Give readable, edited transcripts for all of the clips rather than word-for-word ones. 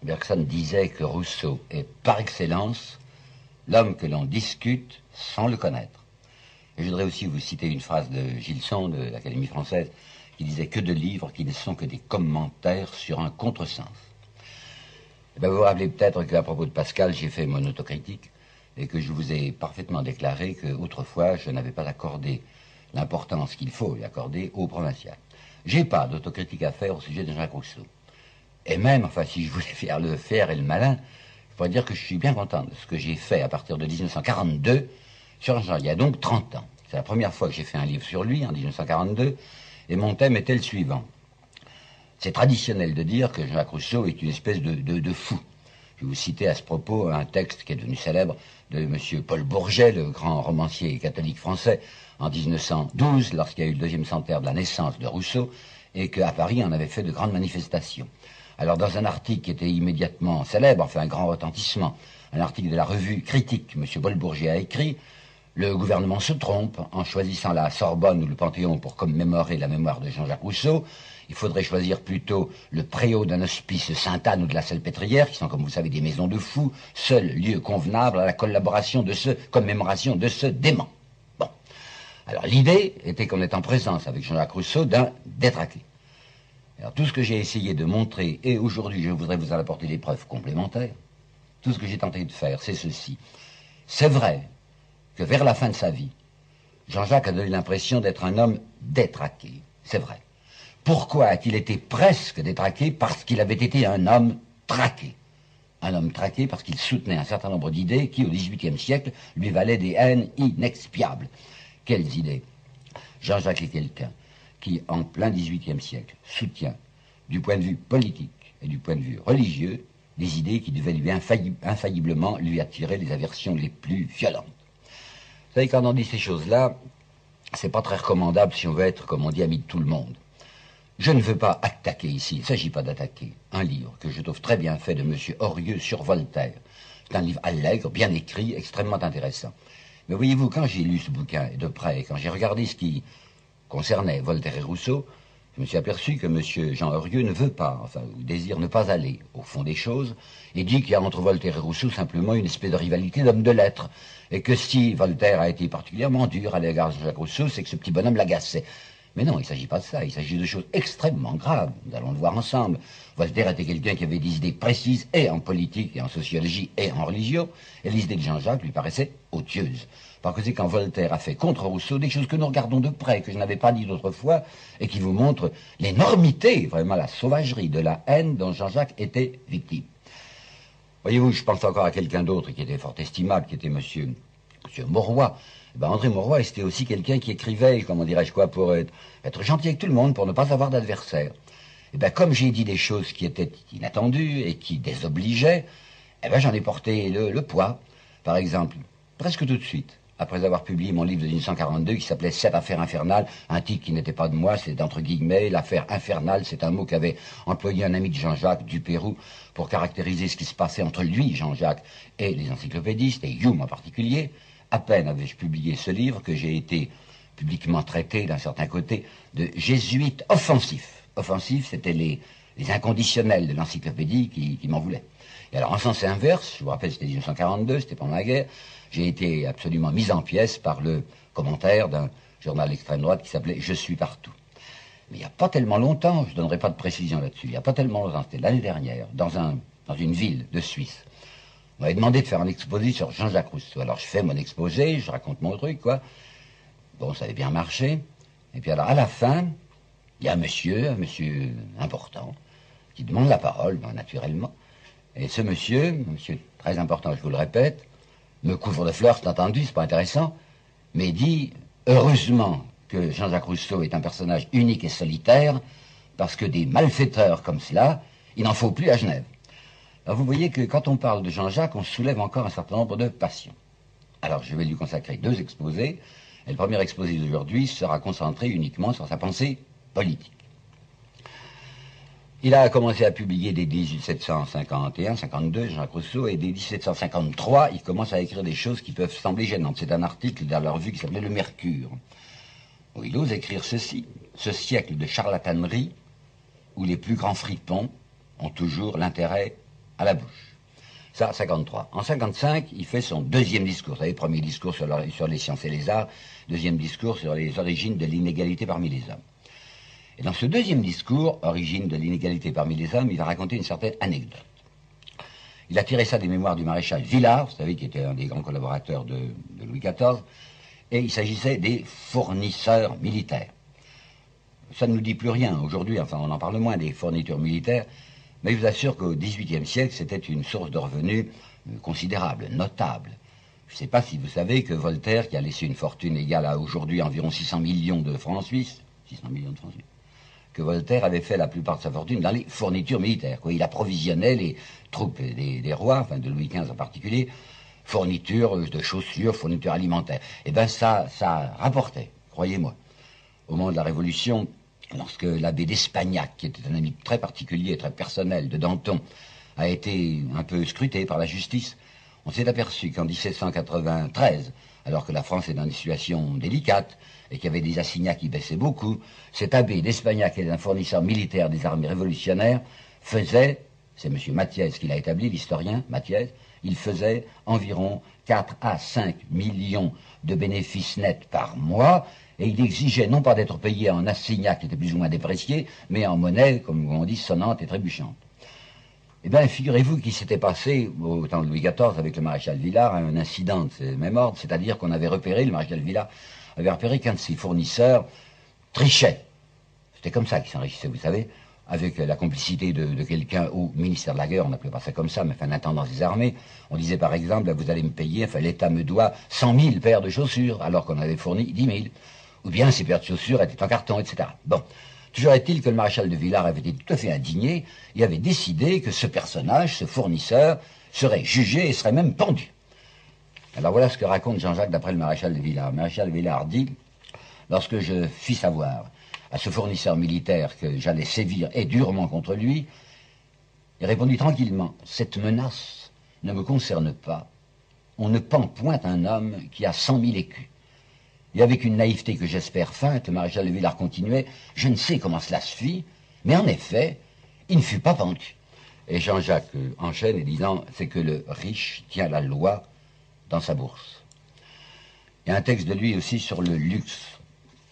Bergson disait que Rousseau est par excellence l'homme que l'on discute sans le connaître. Et je voudrais aussi vous citer une phrase de Gilson, de l'Académie française, qui disait que de livres qui ne sont que des commentaires sur un contresens. Et bien vous vous rappelez peut-être qu'à propos de Pascal, j'ai fait mon autocritique et que je vous ai parfaitement déclaré qu'autrefois, je n'avais pas accordé l'importance qu'il faut y accorder au provincial. J'ai pas d'autocritique à faire au sujet de Jean-Jacques Rousseau. Et même, enfin, si je voulais faire le faire et le malin, je pourrais dire que je suis bien content de ce que j'ai fait à partir de 1942 sur Jean. Il y a donc 30 ans. C'est la première fois que j'ai fait un livre sur lui, en 1942, et mon thème était le suivant. C'est traditionnel de dire que Jean-Jacques Rousseau est une espèce de fou. Je vais vous citer à ce propos un texte qui est devenu célèbre de M. Paul Bourget, le grand romancier catholique français, en 1912, lorsqu'il y a eu le deuxième centenaire de la naissance de Rousseau, et qu'à Paris, on avait fait de grandes manifestations. Alors, dans un article qui était immédiatement célèbre, enfin un grand retentissement, un article de la revue Critique, M. Paul Bourget a écrit « Le gouvernement se trompe en choisissant la Sorbonne ou le Panthéon pour commémorer la mémoire de Jean-Jacques Rousseau. Il faudrait choisir plutôt le préau d'un hospice Sainte-Anne ou de la Salpêtrière, qui sont, comme vous savez, des maisons de fous, seul lieu convenable à la commémoration de ce dément. » Bon. Alors, l'idée était qu'on est en présence avec Jean-Jacques Rousseau d'un détraqué. Alors, tout ce que j'ai essayé de montrer, et aujourd'hui je voudrais vous en apporter des preuves complémentaires, tout ce que j'ai tenté de faire, c'est ceci. C'est vrai que vers la fin de sa vie, Jean-Jacques a donné l'impression d'être un homme détraqué. C'est vrai. Pourquoi a-t-il été presque détraqué? Parce qu'il avait été un homme traqué. Un homme traqué parce qu'il soutenait un certain nombre d'idées qui, au XVIIIe siècle, lui valaient des haines inexpiables. Quelles idées? Jean-Jacques est quelqu'un qui, en plein XVIIIe siècle, soutient, du point de vue politique et du point de vue religieux, des idées qui devaient lui infailliblement lui attirer les aversions les plus violentes. Vous savez, quand on dit ces choses-là, c'est pas très recommandable si on veut être, comme on dit, ami de tout le monde. Je ne veux pas attaquer ici, il ne s'agit pas d'attaquer un livre que je trouve très bien fait de M. Horieux sur Voltaire. C'est un livre allègre, bien écrit, extrêmement intéressant. Mais voyez-vous, quand j'ai lu ce bouquin de près, quand j'ai regardé ce qui concernait Voltaire et Rousseau, je me suis aperçu que M. Jean Horieux ne veut pas, enfin, ou désire ne pas aller au fond des choses, et dit qu'il y a entre Voltaire et Rousseau simplement une espèce de rivalité d'hommes de lettres, et que si Voltaire a été particulièrement dur à l'égard de Jean-Jacques Rousseau, c'est que ce petit bonhomme l'agaçait. Mais non, il ne s'agit pas de ça, il s'agit de choses extrêmement graves, nous allons le voir ensemble. Voltaire était quelqu'un qui avait des idées précises, et en politique, et en sociologie, et en religion, et les idées de Jean-Jacques lui paraissaient odieuses. Par conséquent, Voltaire a fait contre Rousseau des choses que nous regardons de près, que je n'avais pas dit d'autre fois, et qui vous montrent l'énormité, vraiment la sauvagerie de la haine dont Jean-Jacques était victime. Voyez-vous, je pense encore à quelqu'un d'autre qui était fort estimable, qui était monsieur Mauroy. Ben, André Mauroy, c'était aussi quelqu'un qui écrivait, comment dirais-je quoi, pour être gentil avec tout le monde, pour ne pas avoir d'adversaire. Et ben, comme j'ai dit des choses qui étaient inattendues et qui désobligeaient, eh ben, j'en ai porté le poids. Par exemple, presque tout de suite, après avoir publié mon livre de 1942 qui s'appelait « Cette affaire infernale », un titre qui n'était pas de moi, c'est d'entre guillemets, l'affaire infernale, c'est un mot qu'avait employé un ami de Jean-Jacques, Duperroux, pour caractériser ce qui se passait entre lui, Jean-Jacques, et les encyclopédistes, et Hume en particulier. À peine avais-je publié ce livre que j'ai été publiquement traité d'un certain côté de jésuite offensif. Offensif, c'était les inconditionnels de l'encyclopédie qui m'en voulaient. Et alors, en sens inverse, je vous rappelle, c'était 1942, c'était pendant la guerre, j'ai été absolument mis en pièces par le commentaire d'un journal d'extrême droite qui s'appelait « Je suis partout ». Mais il n'y a pas tellement longtemps, je ne donnerai pas de précision là-dessus, il n'y a pas tellement longtemps, c'était l'année dernière, dans une ville de Suisse, on m'avait demandé de faire un exposé sur Jean-Jacques Rousseau. Alors je fais mon exposé, je raconte mon truc, quoi. Bon, ça avait bien marché. Et puis alors, à la fin, il y a un monsieur important, qui demande la parole, ben, naturellement. Et ce monsieur très important, je vous le répète, me couvre de fleurs, c'est entendu, c'est pas intéressant, mais dit, heureusement que Jean-Jacques Rousseau est un personnage unique et solitaire, parce que des malfaiteurs comme cela, il n'en faut plus à Genève. Alors vous voyez que quand on parle de Jean-Jacques, on soulève encore un certain nombre de passions. Alors je vais lui consacrer 2 exposés, et le premier exposé d'aujourd'hui sera concentré uniquement sur sa pensée politique. Il a commencé à publier dès 1751-52, Jean-Jacques Rousseau, et dès 1753, il commence à écrire des choses qui peuvent sembler gênantes. C'est un article dans la revue qui s'appelait Le Mercure, où il ose écrire ceci: « Ce siècle de charlatanerie, où les plus grands fripons ont toujours l'intérêt à la bouche. Ça, 53. En 55, il fait son deuxième discours. Vous savez, premier discours sur les sciences et les arts, deuxième discours sur les origines de l'inégalité parmi les hommes. Et dans ce deuxième discours, origine de l'inégalité parmi les hommes, il va raconter une certaine anecdote. Il a tiré ça des mémoires du maréchal Villars, vous savez, qui était un des grands collaborateurs de Louis XIV, et il s'agissait des fournisseurs militaires. Ça ne nous dit plus rien aujourd'hui, enfin on en parle moins des fournitures militaires, mais je vous assure qu'au XVIIIe siècle, c'était une source de revenus considérable, notable. Je ne sais pas si vous savez que Voltaire, qui a laissé une fortune égale à aujourd'hui environ 600 millions de francs suisses, 600 millions de francs suisses, que Voltaire avait fait la plupart de sa fortune dans les fournitures militaires. Quoi. Il approvisionnait les troupes des rois, enfin de Louis XV en particulier, fournitures de chaussures, fournitures alimentaires. Eh bien ça rapportait, croyez-moi. Au moment de la Révolution, lorsque l'abbé d'Espagnac, qui était un ami très particulier, très personnel de Danton, a été un peu scruté par la justice, on s'est aperçu qu'en 1793, alors que la France est dans une situation délicate et qu'il y avait des assignats qui baissaient beaucoup, cet abbé d'Espagnac, qui est un fournisseur militaire des armées révolutionnaires, faisait, c'est M. Mathiez qui l'a établi, l'historien Mathiez, il faisait environ 4 à 5 millions de bénéfices nets par mois, et il exigeait non pas d'être payé en assignats qui étaient plus ou moins dépréciés, mais en monnaie, comme on dit, sonnante et trébuchante. Eh bien, figurez-vous qu'il s'était passé, au temps de Louis XIV, avec le maréchal Villars, un incident de ce même ordre, c'est-à-dire qu'on avait repéré, le maréchal Villars avait repéré qu'un de ses fournisseurs trichait. C'était comme ça qu'il s'enrichissait, vous savez, avec la complicité de quelqu'un au ministère de la Guerre, on n'appelait pas ça comme ça, mais enfin, l'intendant des armées. On disait par exemple, vous allez me payer, enfin, l'État me doit 100 000 paires de chaussures, alors qu'on avait fourni 10 000. Ou bien ces paires de chaussures étaient en carton, etc. Bon. Toujours est-il que le maréchal de Villars avait été tout à fait indigné et avait décidé que ce personnage, ce fournisseur, serait jugé et serait même pendu. Alors voilà ce que raconte Jean-Jacques d'après le maréchal de Villars. Le maréchal de Villars dit, lorsque je fis savoir à ce fournisseur militaire que j'allais sévir et durement contre lui, il répondit tranquillement, cette menace ne me concerne pas. On ne pend point un homme qui a 100 000 écus. Et avec une naïveté que j'espère feinte, le maréchal de Villars continuait, je ne sais comment cela se fit, mais en effet, il ne fut pas pendu. Et Jean-Jacques enchaîne en disant, c'est que le riche tient la loi dans sa bourse. Il y a un texte de lui aussi sur le luxe.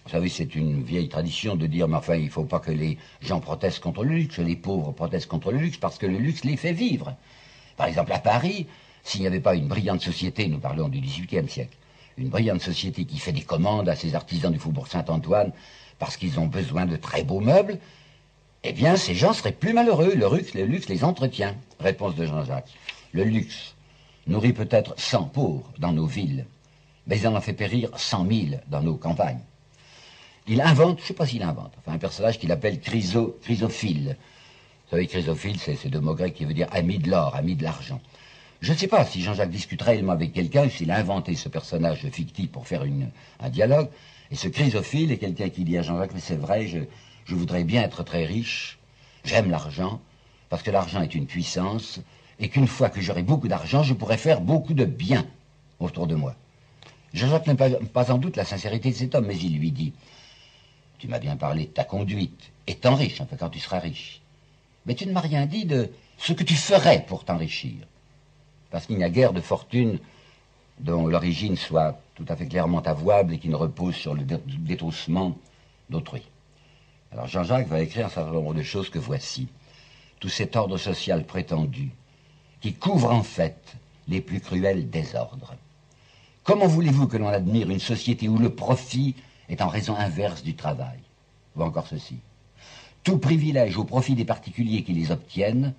Vous savez, c'est une vieille tradition de dire, mais enfin, il ne faut pas que les gens protestent contre le luxe, les pauvres protestent contre le luxe, parce que le luxe les fait vivre. Par exemple, à Paris, s'il n'y avait pas une brillante société, nous parlons du XVIIIe siècle, une brillante société qui fait des commandes à ses artisans du Faubourg Saint-Antoine parce qu'ils ont besoin de très beaux meubles, eh bien, ces gens seraient plus malheureux. Le luxe les entretient. Réponse de Jean-Jacques. Le luxe nourrit peut-être 100 pauvres dans nos villes, mais il en fait périr 100 000 dans nos campagnes. Il invente, je ne sais pas s'il invente, enfin un personnage qu'il appelle Chrysophile. Vous savez, Chrysophile, c'est deux mots grecs qui veut dire ami de l'or, ami de l'argent. Je ne sais pas si Jean-Jacques discute réellement avec quelqu'un, s'il a inventé ce personnage fictif pour faire un dialogue. Et ce Chrysophile est quelqu'un qui dit à Jean-Jacques, mais c'est vrai, je voudrais bien être très riche, j'aime l'argent, parce que l'argent est une puissance, et qu'une fois que j'aurai beaucoup d'argent, je pourrai faire beaucoup de bien autour de moi. Jean-Jacques n'a pas en doute la sincérité de cet homme, mais il lui dit, tu m'as bien parlé de ta conduite, étant riche, enfin quand tu seras riche. Mais tu ne m'as rien dit de ce que tu ferais pour t'enrichir. Parce qu'il n'y a guère de fortune dont l'origine soit tout à fait clairement avouable et qui ne repose sur le détroussement d'autrui. Alors Jean-Jacques va écrire un certain nombre de choses que voici. Tout cet ordre social prétendu, qui couvre en fait les plus cruels désordres. Comment voulez-vous que l'on admire une société où le profit est en raison inverse du travail? Ou encore ceci. Tout privilège au profit des particuliers qui les obtiennent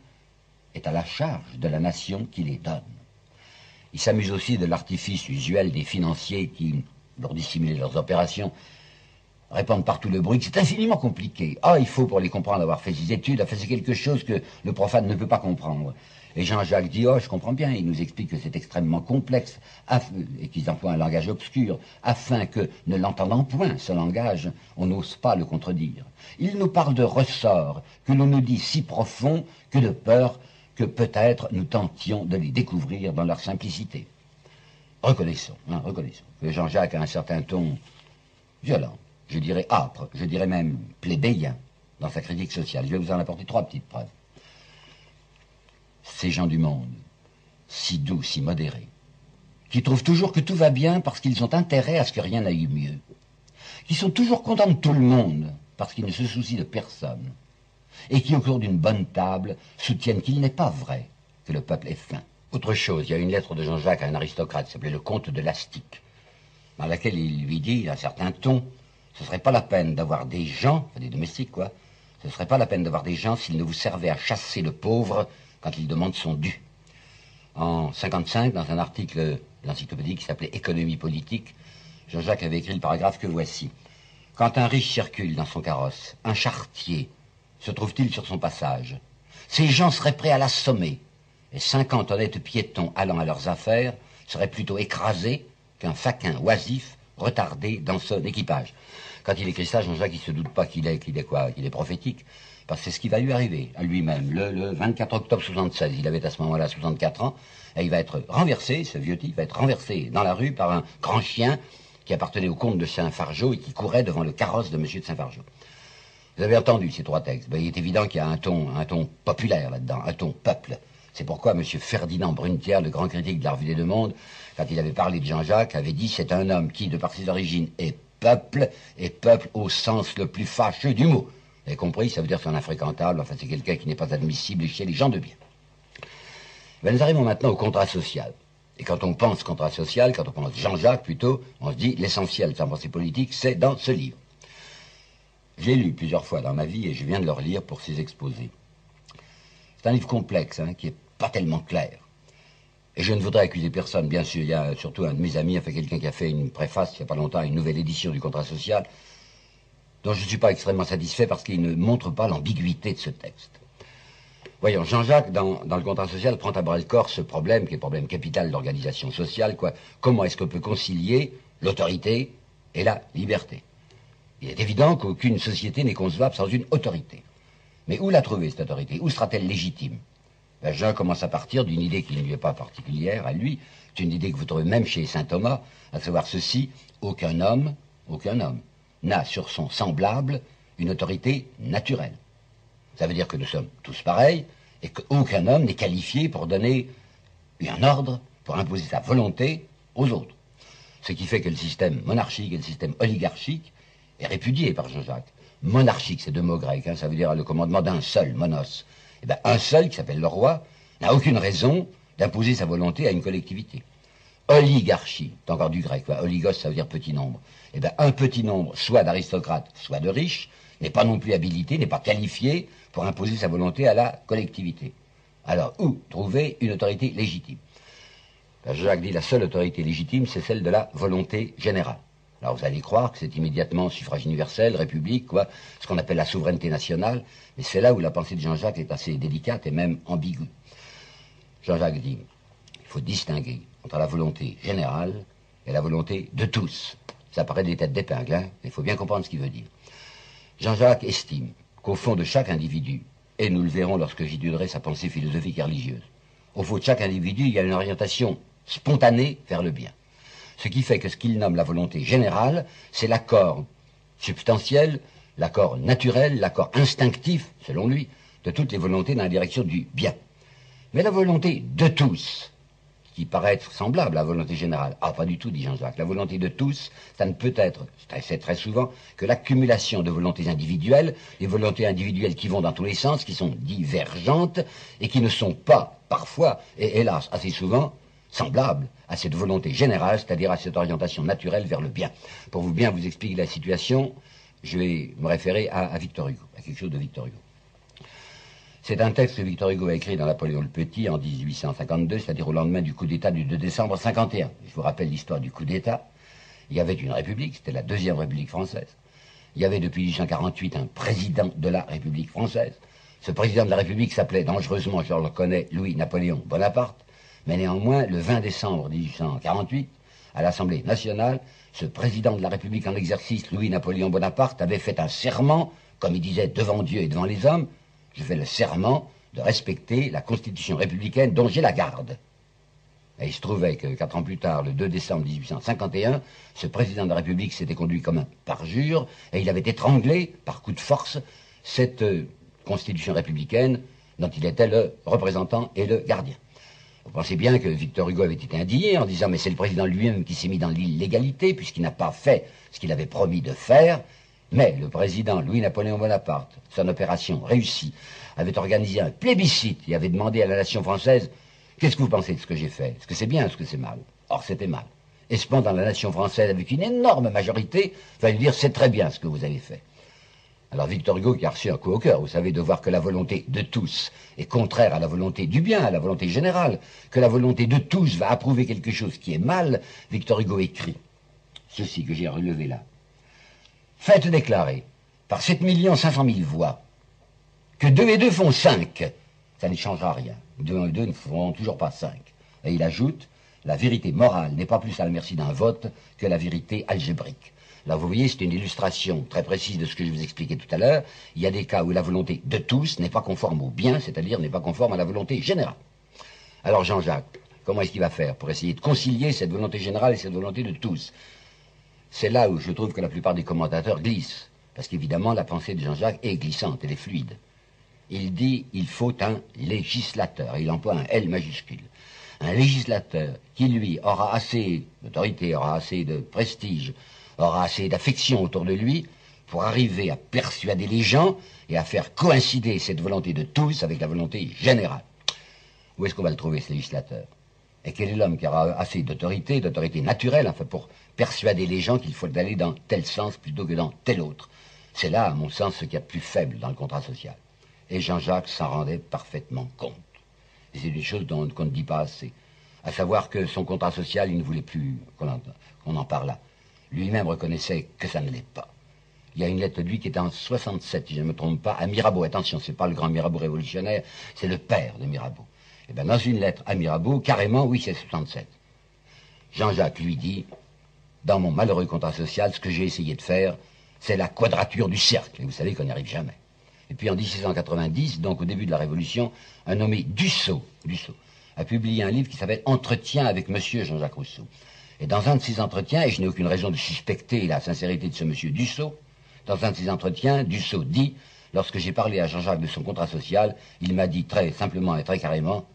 est à la charge de la nation qui les donne. Il s'amuse aussi de l'artifice usuel des financiers qui, pour dissimuler leurs opérations, répandent partout le bruit que c'est infiniment compliqué. Ah, il faut pour les comprendre avoir fait ses études, enfin c'est quelque chose que le profane ne peut pas comprendre. Et Jean-Jacques dit, oh, je comprends bien, il nous explique que c'est extrêmement complexe, et qu'ils emploient un langage obscur, afin que, ne l'entendant point, ce langage, on n'ose pas le contredire. Il nous parle de ressorts que l'on nous dit si profonds que de peur que peut-être nous tentions de les découvrir dans leur simplicité. Reconnaissons que Jean-Jacques a un certain ton violent, je dirais âpre, je dirais même plébéien dans sa critique sociale. Je vais vous en apporter 3 petites preuves. ces gens du monde, si doux, si modérés, qui trouvent toujours que tout va bien parce qu'ils ont intérêt à ce que rien n'aille mieux, qui sont toujours contents de tout le monde parce qu'ils ne se soucient de personne, et qui, au cours d'une bonne table, soutiennent qu'il n'est pas vrai que le peuple ait faim. Autre chose, il y a une lettre de Jean-Jacques à un aristocrate qui s'appelait le comte de Lastic, dans laquelle il lui dit, d'un certain ton, ce serait pas la peine d'avoir des gens, enfin des domestiques quoi, ce serait pas la peine d'avoir des gens s'ils ne vous servaient à chasser le pauvre quand il demande son dû. En 55, dans un article de l'encyclopédie qui s'appelait Économie politique, Jean-Jacques avait écrit le paragraphe que voici. Quand un riche circule dans son carrosse, un charretier se trouve-t-il sur son passage? Ces gens seraient prêts à l'assommer, et 50 honnêtes piétons allant à leurs affaires seraient plutôt écrasés qu'un faquin oisif retardé dans son équipage. Quand il écrit ça, Jean-Jacques, il ne se doute pas qu'il est prophétique, parce que c'est ce qui va lui arriver à lui-même. Le 24 octobre 76, il avait à ce moment-là 64 ans, et il va être renversé, ce vieux type va être renversé dans la rue par un grand chien qui appartenait au comte de Saint-Fargeau et qui courait devant le carrosse de monsieur de Saint-Fargeau. Vous avez entendu ces trois textes. Ben, il est évident qu'il y a un ton populaire là-dedans, un ton peuple. C'est pourquoi M. Ferdinand Brunetière, le grand critique de la Revue des Deux Mondes, quand il avait parlé de Jean-Jacques, avait dit « c'est un homme qui, de par ses origines, est peuple au sens le plus fâcheux du mot ». Vous avez compris, ça veut dire c'est un infréquentable, enfin c'est quelqu'un qui n'est pas admissible chez les gens de bien. Ben, nous arrivons maintenant au contrat social. Et quand on pense contrat social, quand on pense Jean-Jacques plutôt, on se dit l'essentiel de sa pensée politique, c'est dans ce livre. J'ai lu plusieurs fois dans ma vie et je viens de le relire pour ces exposés. C'est un livre complexe, qui n'est pas tellement clair. Et je ne voudrais accuser personne, bien sûr. Il y a surtout un de mes amis, quelqu'un qui a fait une préface, il n'y a pas longtemps, une nouvelle édition du contrat social, dont je ne suis pas extrêmement satisfait parce qu'il ne montre pas l'ambiguïté de ce texte. Voyons, Jean-Jacques, dans le contrat social, prend à bras-le-corps ce problème, qui est le problème capital d'organisation sociale, quoi. Comment est-ce qu'on peut concilier l'autorité et la liberté? Il est évident qu'aucune société n'est concevable sans une autorité. Mais où la trouver, cette autorité? Où sera-t-elle légitime? Ben, Jean commence à partir d'une idée qui ne lui est pas particulière à lui. C'est une idée que vous trouvez même chez saint Thomas, à savoir ceci: aucun homme n'a sur son semblable une autorité naturelle. Ça veut dire que nous sommes tous pareils et qu'aucun homme n'est qualifié pour donner un ordre, pour imposer sa volonté aux autres. Ce qui fait que le système monarchique et le système oligarchique est répudié par Jean-Jacques. Monarchique, c'est deux mots grecs, ça veut dire le commandement d'un seul, monos. Eh bien, un seul, qui s'appelle le roi, n'a aucune raison d'imposer sa volonté à une collectivité. Oligarchie, c'est encore du grec, oligos, ça veut dire petit nombre. Eh bien, un petit nombre, soit d'aristocrates, soit de riches, n'est pas non plus habilité, n'est pas qualifié pour imposer sa volonté à la collectivité. Alors, où trouver une autorité légitime? Jacques dit la seule autorité légitime, c'est celle de la volonté générale. Alors vous allez croire que c'est immédiatement suffrage universel, république, ce qu'on appelle la souveraineté nationale, mais c'est là où la pensée de Jean-Jacques est assez délicate et même ambiguë. Jean-Jacques dit, il faut distinguer entre la volonté générale et la volonté de tous. Ça paraît des têtes d'épingle, mais il faut bien comprendre ce qu'il veut dire. Jean-Jacques estime qu'au fond de chaque individu, et nous le verrons lorsque j'étudierai sa pensée philosophique et religieuse, au fond de chaque individu, il y a une orientation spontanée vers le bien. Ce qui fait que ce qu'il nomme la volonté générale, c'est l'accord substantiel, l'accord naturel, l'accord instinctif, selon lui, de toutes les volontés dans la direction du bien. Mais la volonté de tous, qui paraît être semblable à la volonté générale, pas du tout, dit Jean-Jacques. La volonté de tous, ça ne peut être, c'est très souvent, que l'accumulation de volontés individuelles, des volontés individuelles qui vont dans tous les sens, qui sont divergentes, et qui ne sont pas, parfois, et hélas, assez souvent, semblables à cette volonté générale, c'est-à-dire à cette orientation naturelle vers le bien. Pour vous bien vous expliquer la situation, je vais me référer à Victor Hugo, à quelque chose de Victor Hugo. C'est un texte que Victor Hugo a écrit dans Napoléon le Petit en 1852, c'est-à-dire au lendemain du coup d'État du 2 décembre 51. Je vous rappelle l'histoire du coup d'État. Il y avait une république, c'était la deuxième république française. Il y avait depuis 1848 un président de la République française. Ce président de la République s'appelait dangereusement, je le reconnais, Louis-Napoléon Bonaparte. Mais néanmoins, le 20 décembre 1848, à l'Assemblée nationale, ce président de la République en exercice, Louis-Napoléon Bonaparte, avait fait un serment, comme il disait, devant Dieu et devant les hommes: je fais le serment de respecter la Constitution républicaine dont j'ai la garde. Et il se trouvait que 4 ans plus tard, le 2 décembre 1851, ce président de la République s'était conduit comme un parjure, et il avait étranglé, par coup de force, cette Constitution républicaine dont il était le représentant et le gardien. Vous pensez bien que Victor Hugo avait été indigné en disant « mais c'est le président lui-même qui s'est mis dans l'illégalité puisqu'il n'a pas fait ce qu'il avait promis de faire ». Mais le président Louis-Napoléon Bonaparte, son opération réussie, avait organisé un plébiscite et avait demandé à la nation française « qu'est-ce que vous pensez de ce que j'ai fait? Est-ce que c'est bien, est-ce que c'est mal ?» Or, c'était mal. Et cependant, la nation française, avec une énorme majorité, va lui dire « c'est très bien ce que vous avez fait ». Alors Victor Hugo, qui a reçu un coup au cœur, vous savez, de voir que la volonté de tous est contraire à la volonté du bien, à la volonté générale, que la volonté de tous va approuver quelque chose qui est mal, Victor Hugo écrit ceci que j'ai relevé là. Faites déclarer par 7 500 000 voix que 2 et 2 font 5, ça ne changera rien. 2 et 2 ne feront toujours pas 5. Et il ajoute, la vérité morale n'est pas plus à la merci d'un vote que la vérité algébrique. Là, vous voyez, c'est une illustration très précise de ce que je vous expliquais tout à l'heure. Il y a des cas où la volonté de tous n'est pas conforme au bien, c'est-à-dire n'est pas conforme à la volonté générale. Alors Jean-Jacques, comment est-ce qu'il va faire pour essayer de concilier cette volonté générale et cette volonté de tous? C'est là où je trouve que la plupart des commentateurs glissent, parce qu'évidemment, la pensée de Jean-Jacques est glissante, elle est fluide. Il dit, il faut un législateur, et il emploie un L majuscule. Un législateur qui, lui, aura assez d'autorité, aura assez de prestige, aura assez d'affection autour de lui pour arriver à persuader les gens et à faire coïncider cette volonté de tous avec la volonté générale. Où est-ce qu'on va le trouver, ce législateur? Et quel est l'homme qui aura assez d'autorité naturelle, enfin, pour persuader les gens qu'il faut aller dans tel sens plutôt que dans tel autre? C'est là, à mon sens, ce qu'il y a de plus faible dans le contrat social. Et Jean-Jacques s'en rendait parfaitement compte. Et c'est des choses qu'on ne dit pas assez. À savoir que son contrat social, il ne voulait plus qu'on en parlât. Lui-même reconnaissait que ça ne l'est pas. Il y a une lettre de lui qui est en 67, si je ne me trompe pas, à Mirabeau. Attention, c'est pas le grand Mirabeau révolutionnaire, c'est le père de Mirabeau. Et bien, dans une lettre à Mirabeau, carrément, oui, c'est 67. Jean-Jacques lui dit, dans mon malheureux contrat social, ce que j'ai essayé de faire, c'est la quadrature du cercle. Et vous savez qu'on n'y arrive jamais. Et puis en 1690, donc au début de la Révolution, un nommé Dussault a publié un livre qui s'appelle « Entretien avec Monsieur Jean-Jacques Rousseau ». Et dans un de ces entretiens, et je n'ai aucune raison de suspecter la sincérité de ce monsieur Dussault, dans un de ces entretiens, Dussault dit, lorsque j'ai parlé à Jean-Jacques de son contrat social, il m'a dit très simplement et très carrément,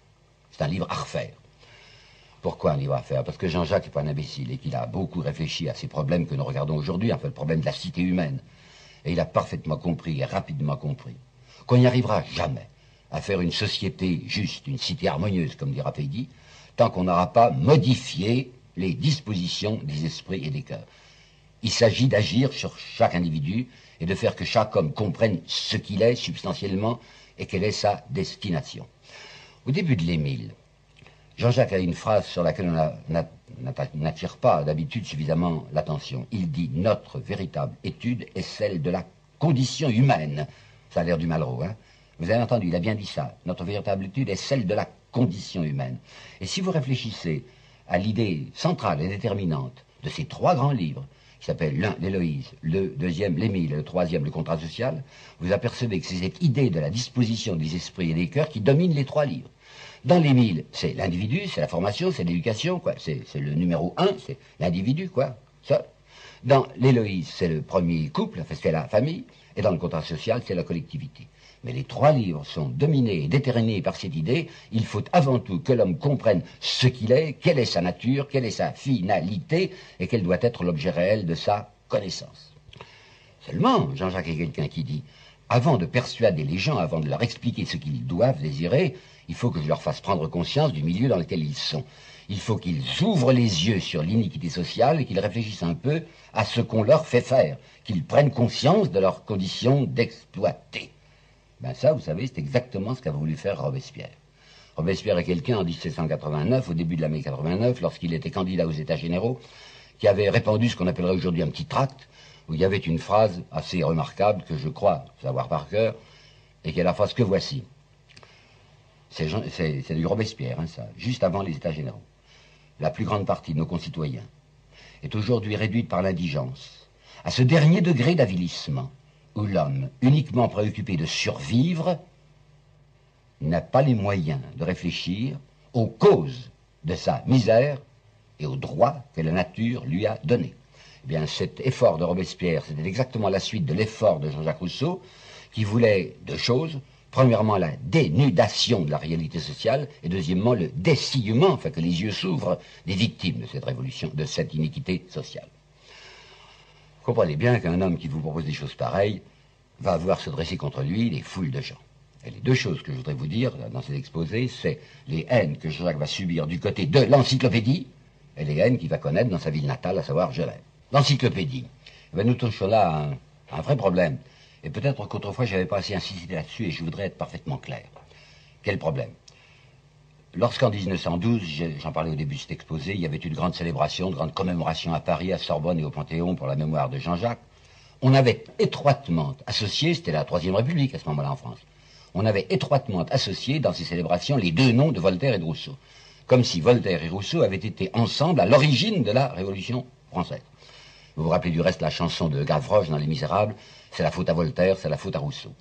c'est un livre à refaire. Pourquoi un livre à refaire? Parce que Jean-Jacques n'est pas un imbécile et qu'il a beaucoup réfléchi à ces problèmes que nous regardons aujourd'hui, enfin le problème de la cité humaine. Et il a parfaitement compris et rapidement compris qu'on n'y arrivera jamais à faire une société juste, une cité harmonieuse, comme dira Peggy, tant qu'on n'aura pas modifié les dispositions des esprits et des cœurs. Il s'agit d'agir sur chaque individu et de faire que chaque homme comprenne ce qu'il est substantiellement et quelle est sa destination. Au début de l'Émile, Jean-Jacques a une phrase sur laquelle on n'attire pas d'habitude suffisamment l'attention. Il dit « Notre véritable étude est celle de la condition humaine ». Ça a l'air du Malraux, hein. Vous avez entendu, il a bien dit ça. Notre véritable étude est celle de la condition humaine. Et si vous réfléchissez à l'idée centrale et déterminante de ces 3 grands livres, qui s'appellent l'un l'Héloïse, le deuxième l'Émile et le troisième le contrat social, vous apercevez que c'est cette idée de la disposition des esprits et des cœurs qui domine les 3 livres. Dans l'Émile, c'est l'individu, c'est la formation, c'est l'éducation, quoi. C'est le numéro 1, c'est l'individu, quoi. Ça. Dans l'Héloïse, c'est le premier couple, enfin, c'est la famille, et dans le contrat social, c'est la collectivité. Mais les 3 livres sont dominés et déterminés par cette idée. Il faut avant tout que l'homme comprenne ce qu'il est, quelle est sa nature, quelle est sa finalité, et quel doit être l'objet réel de sa connaissance. Seulement, Jean-Jacques est quelqu'un qui dit, avant de persuader les gens, avant de leur expliquer ce qu'ils doivent désirer, il faut que je leur fasse prendre conscience du milieu dans lequel ils sont. Il faut qu'ils ouvrent les yeux sur l'iniquité sociale et qu'ils réfléchissent un peu à ce qu'on leur fait faire, qu'ils prennent conscience de leurs conditions d'exploiter. Ben ça, vous savez, c'est exactement ce qu'a voulu faire Robespierre. Robespierre est quelqu'un en 1789, au début de l'année 89, lorsqu'il était candidat aux États généraux, qui avait répandu ce qu'on appellerait aujourd'hui un petit tract, où il y avait une phrase assez remarquable que je crois savoir par cœur, et qui est la phrase que voici. C'est du Robespierre, hein, ça, juste avant les États généraux. La plus grande partie de nos concitoyens est aujourd'hui réduite par l'indigence à ce dernier degré d'avilissement où l'homme, uniquement préoccupé de survivre, n'a pas les moyens de réfléchir aux causes de sa misère et aux droits que la nature lui a donnés. Eh bien, cet effort de Robespierre, c'était exactement la suite de l'effort de Jean-Jacques Rousseau, qui voulait 2 choses, Premièrement, la dénudation de la réalité sociale, et deuxièmement, le dessillement, enfin que les yeux s'ouvrent, des victimes de cette révolution, de cette iniquité sociale. Vous comprenez bien qu'un homme qui vous propose des choses pareilles va avoir se dresser contre lui des foules de gens. Et les deux choses que je voudrais vous dire dans cet exposé, c'est les haines que Jean-Jacques va subir du côté de l'encyclopédie et les haines qu'il va connaître dans sa ville natale, à savoir Genève. L'encyclopédie, nous touchons là à un vrai problème. Et peut-être qu'autrefois, je n'avais pas assez insisté là-dessus et je voudrais être parfaitement clair. Quel problème? Lorsqu'en 1912, j'en parlais au début de cet exposé, il y avait une grande célébration, une grande commémoration à Paris, à Sorbonne et au Panthéon pour la mémoire de Jean-Jacques, on avait étroitement associé, c'était la Troisième République à ce moment-là en France, on avait étroitement associé dans ces célébrations les deux noms de Voltaire et de Rousseau, comme si Voltaire et Rousseau avaient été ensemble à l'origine de la Révolution française. Vous vous rappelez du reste la chanson de Gavroche dans Les Misérables, c'est la faute à Voltaire, c'est la faute à Rousseau.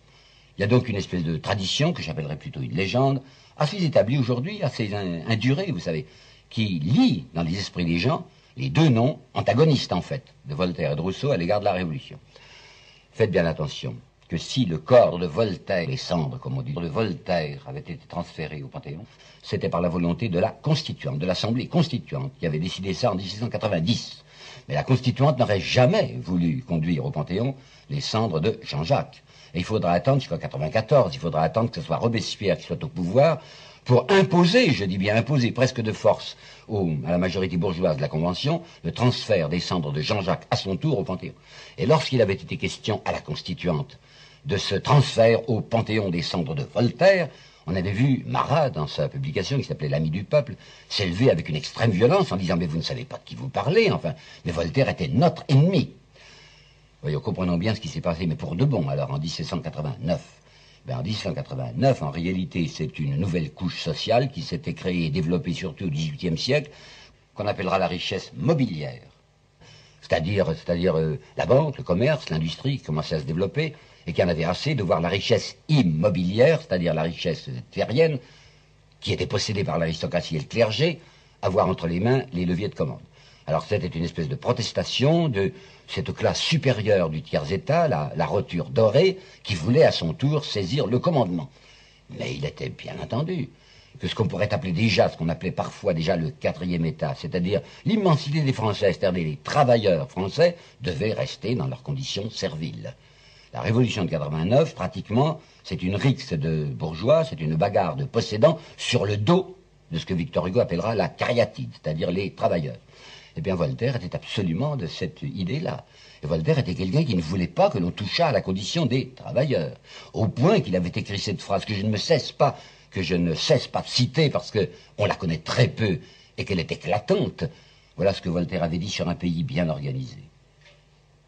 Il y a donc une espèce de tradition, que j'appellerais plutôt une légende, assez établie aujourd'hui, assez indurée, vous savez, qui lie dans les esprits des gens les deux noms antagonistes, en fait, de Voltaire et de Rousseau à l'égard de la Révolution. Faites bien attention que si le corps de Voltaire, les cendres, comme on dit, de Voltaire avait été transféré au Panthéon, c'était par la volonté de la constituante, de l'Assemblée constituante, qui avait décidé ça en 1690. Mais la constituante n'aurait jamais voulu conduire au Panthéon les cendres de Jean-Jacques. Et il faudra attendre jusqu'en 94, il faudra attendre que ce soit Robespierre qui soit au pouvoir pour imposer, je dis bien imposer, presque de force à la majorité bourgeoise de la Convention, le transfert des cendres de Jean-Jacques à son tour au Panthéon. Et lorsqu'il avait été question à la constituante de ce transfert au Panthéon des cendres de Voltaire, on avait vu Marat, dans sa publication qui s'appelait L'Ami du peuple, s'élever avec une extrême violence en disant « Mais vous ne savez pas de qui vous parlez, enfin, mais Voltaire était notre ennemi ». Voyons, comprenons bien ce qui s'est passé, mais pour de bon, alors, en 1789. En 1789, en réalité, c'est une nouvelle couche sociale qui s'était créée et développée surtout au XVIIIe siècle, qu'on appellera la richesse mobilière. C'est-à-dire la banque, le commerce, l'industrie qui commençait à se développer, et qui en avait assez de voir la richesse immobilière, c'est-à-dire la richesse terrienne, qui était possédée par l'aristocratie et le clergé, avoir entre les mains les leviers de commande. Alors c'était une espèce de protestation de cette classe supérieure du tiers-état, la roture dorée, qui voulait à son tour saisir le commandement. Mais il était bien entendu que ce qu'on pourrait appeler déjà, ce qu'on appelait parfois déjà le quatrième état, c'est-à-dire l'immensité des Français, c'est-à-dire les travailleurs français, devaient rester dans leurs conditions serviles. La révolution de 89, pratiquement, c'est une rixe de bourgeois, c'est une bagarre de possédants sur le dos de ce que Victor Hugo appellera la cariatide, c'est-à-dire les travailleurs. Eh bien, Voltaire était absolument de cette idée-là. Et Voltaire était quelqu'un qui ne voulait pas que l'on touchât à la condition des travailleurs, au point qu'il avait écrit cette phrase que je ne cesse pas de citer parce qu'on la connaît très peu et qu'elle est éclatante. Voilà ce que Voltaire avait dit sur un pays bien organisé.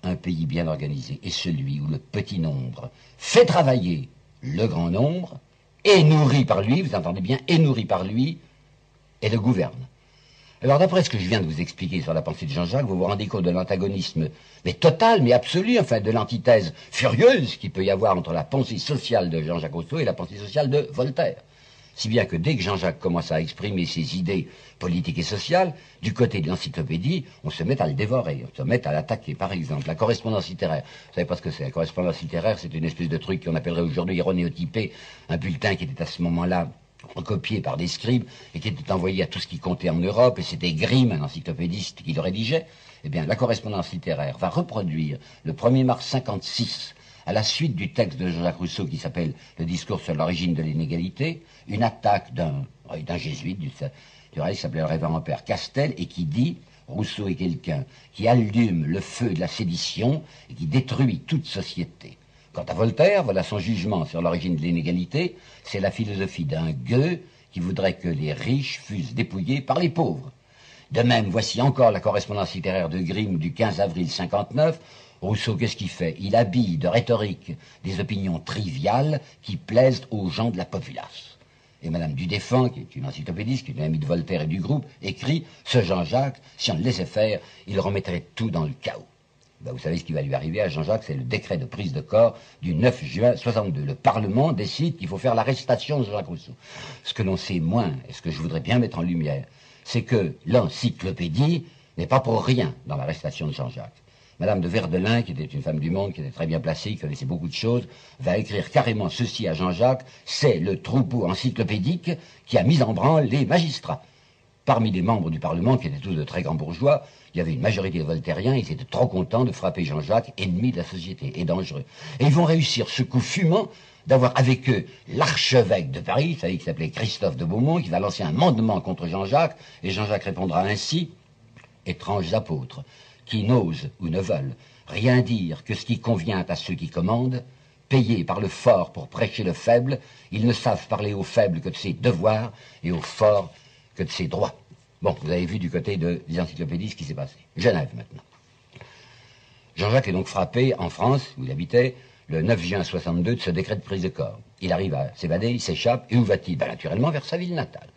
Un pays bien organisé est celui où le petit nombre fait travailler le grand nombre, est nourri par lui, vous entendez bien, est nourri par lui, et le gouverne. Alors d'après ce que je viens de vous expliquer sur la pensée de Jean-Jacques, vous vous rendez compte de l'antagonisme, mais total, mais absolu, enfin de l'antithèse furieuse qu'il peut y avoir entre la pensée sociale de Jean-Jacques Rousseau et la pensée sociale de Voltaire. Si bien que dès que Jean-Jacques commence à exprimer ses idées politiques et sociales, du côté de l'encyclopédie, on se met à le dévorer, on se met à l'attaquer. Par exemple, la correspondance littéraire. Vous savez pas ce que c'est? La correspondance littéraire, c'est une espèce de truc qu'on appellerait aujourd'hui ironéotypé, un bulletin qui était à ce moment-là recopié par des scribes et qui était envoyé à tout ce qui comptait en Europe, et c'était Grimm, un encyclopédiste, qui le rédigeait. Eh bien, la correspondance littéraire va reproduire le 1er mars 56, à la suite du texte de Jean-Jacques Rousseau qui s'appelle « Le discours sur l'origine de l'inégalité », une attaque d'un jésuite du reste qui s'appelait le révérend père Castel et qui dit « Rousseau est quelqu'un qui allume le feu de la sédition et qui détruit toute société ». Quant à Voltaire, voilà son jugement sur l'origine de l'inégalité, c'est la philosophie d'un gueux qui voudrait que les riches fussent dépouillés par les pauvres. De même, voici encore la correspondance littéraire de Grimm du 15 avril 59. Rousseau, qu'est-ce qu'il fait? Il habille de rhétorique des opinions triviales qui plaisent aux gens de la populace. Et Madame Dudéfend, qui est une encyclopédiste, qui est une amie de Voltaire et du groupe, écrit « Ce Jean-Jacques, si on le laissait faire, il remettrait tout dans le chaos ». Ben, vous savez ce qui va lui arriver à Jean-Jacques, c'est le décret de prise de corps du 9 juin 62. Le Parlement décide qu'il faut faire l'arrestation de Jean-Jacques Rousseau. Ce que l'on sait moins, et ce que je voudrais bien mettre en lumière, c'est que l'encyclopédie n'est pas pour rien dans l'arrestation de Jean-Jacques. Madame de Verdelin, qui était une femme du monde, qui était très bien placée, qui connaissait beaucoup de choses, va écrire carrément ceci à Jean-Jacques: c'est le troupeau encyclopédique qui a mis en branle les magistrats. Parmi les membres du Parlement, qui étaient tous de très grands bourgeois, il y avait une majorité de voltairiens, ils étaient trop contents de frapper Jean-Jacques, ennemi de la société, et dangereux. Et ils vont réussir ce coup fumant d'avoir avec eux l'archevêque de Paris, vous savez, qui s'appelait Christophe de Beaumont, qui va lancer un mandement contre Jean-Jacques, et Jean-Jacques répondra ainsi: étranges apôtres, qui n'osent ou ne veulent rien dire que ce qui convient à ceux qui commandent, payés par le fort pour prêcher le faible, ils ne savent parler aux faibles que de ses devoirs, et aux forts que de ses droits. Bon, vous avez vu du côté des encyclopédies ce qui s'est passé. Genève, maintenant. Jean-Jacques est donc frappé, en France, où il habitait, le 9 juin 62, de ce décret de prise de corps. Il arrive à s'évader, il s'échappe, et où va-t-il? Ben, naturellement, vers sa ville natale.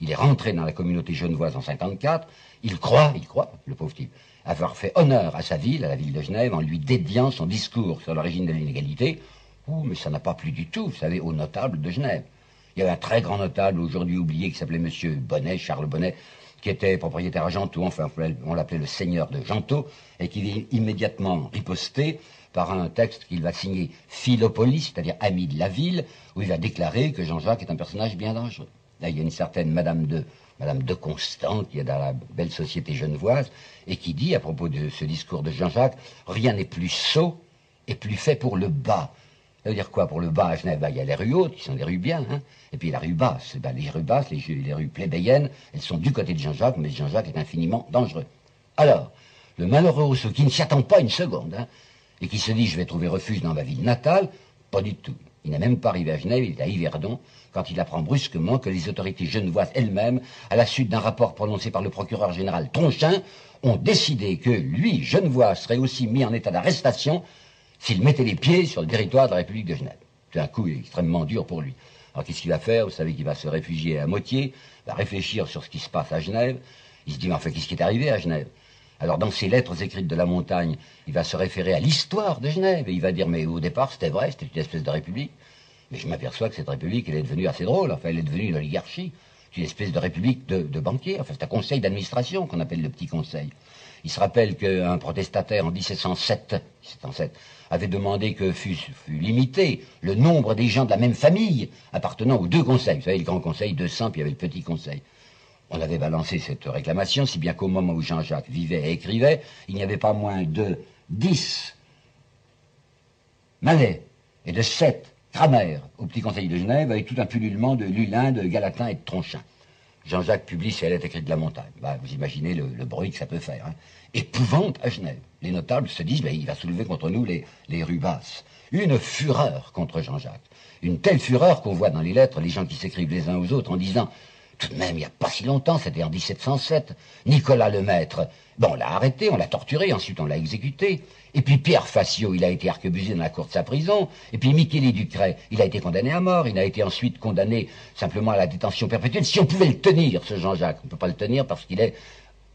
Il est rentré dans la communauté genevoise en 54, il croit, le pauvre type, avoir fait honneur à sa ville, à la ville de Genève, en lui dédiant son discours sur l'origine de l'inégalité. Ouh, mais ça n'a pas plu du tout, vous savez, aux notables de Genève. Il y avait un très grand notable, aujourd'hui oublié, qui s'appelait Monsieur Bonnet, Charles Bonnet, qui était propriétaire à Gentot, enfin on l'appelait le seigneur de Gentot, et qui vient immédiatement riposter par un texte qu'il va signer Philopolis, c'est-à-dire ami de la ville, où il va déclarer que Jean-Jacques est un personnage bien dangereux. Là, il y a une certaine Madame de Constant, qui est dans la belle société genevoise, et qui dit, à propos de ce discours de Jean-Jacques, rien n'est plus sot et plus fait pour le bas. Ça veut dire quoi pour le bas à Genève? Il y a les rues hautes, qui sont des rues bien, hein, et puis la rue basse. Les rues basses, les rues plébéiennes, elles sont du côté de Jean-Jacques, mais Jean-Jacques est infiniment dangereux. Alors, le malheureux Rousseau, qui ne s'y attend pas une seconde, hein, et qui se dit: je vais trouver refuge dans ma ville natale, pas du tout. Il n'est même pas arrivé à Genève, il est à Yverdon, quand il apprend brusquement que les autorités genevoises elles-mêmes, à la suite d'un rapport prononcé par le procureur général Tronchin, ont décidé que lui, Genevois, serait aussi mis en état d'arrestation s'il mettait les pieds sur le territoire de la République de Genève. C'est un coup extrêmement dur pour lui. Alors qu'est-ce qu'il va faire? Vous savez qu'il va se réfugier à Motier, va réfléchir sur ce qui se passe à Genève. Il se dit: mais enfin, qu'est-ce qui est arrivé à Genève? Alors dans ses lettres écrites de la montagne, il va se référer à l'histoire de Genève, et il va dire: mais au départ c'était vrai, c'était une espèce de république. Mais je m'aperçois que cette république, elle est devenue assez drôle, enfin elle est devenue une oligarchie. C'est une espèce de république de banquiers, enfin c'est un conseil d'administration qu'on appelle le petit conseil. Il se rappelle qu'un protestataire en 1707 avait demandé que fût limité le nombre des gens de la même famille appartenant aux deux conseils. Vous savez, le grand conseil, 200, puis il y avait le petit conseil. On avait balancé cette réclamation, si bien qu'au moment où Jean-Jacques vivait et écrivait, il n'y avait pas moins de 10 Malais et de 7 Cramère au petit conseil de Genève, avec tout un pullulement de Lulin, de Galatin et de Tronchin. Jean-Jacques publie ses lettres écrites de la montagne. Vous imaginez le bruit que ça peut faire. Hein. Épouvante à Genève. Les notables se disent: il va soulever contre nous les rues basses. Une fureur contre Jean-Jacques. Une telle fureur qu'on voit dans les lettres les gens qui s'écrivent les uns aux autres en disant: tout de même, il n'y a pas si longtemps, c'était en 1707, Nicolas Lemaître, on l'a arrêté, on l'a torturé, ensuite on l'a exécuté. Et puis Pierre Facio, il a été arquebusé dans la cour de sa prison. Et puis Michele Ducret, il a été condamné à mort. Il a été ensuite condamné simplement à la détention perpétuelle. Si on pouvait le tenir, ce Jean-Jacques, on ne peut pas le tenir parce qu'il est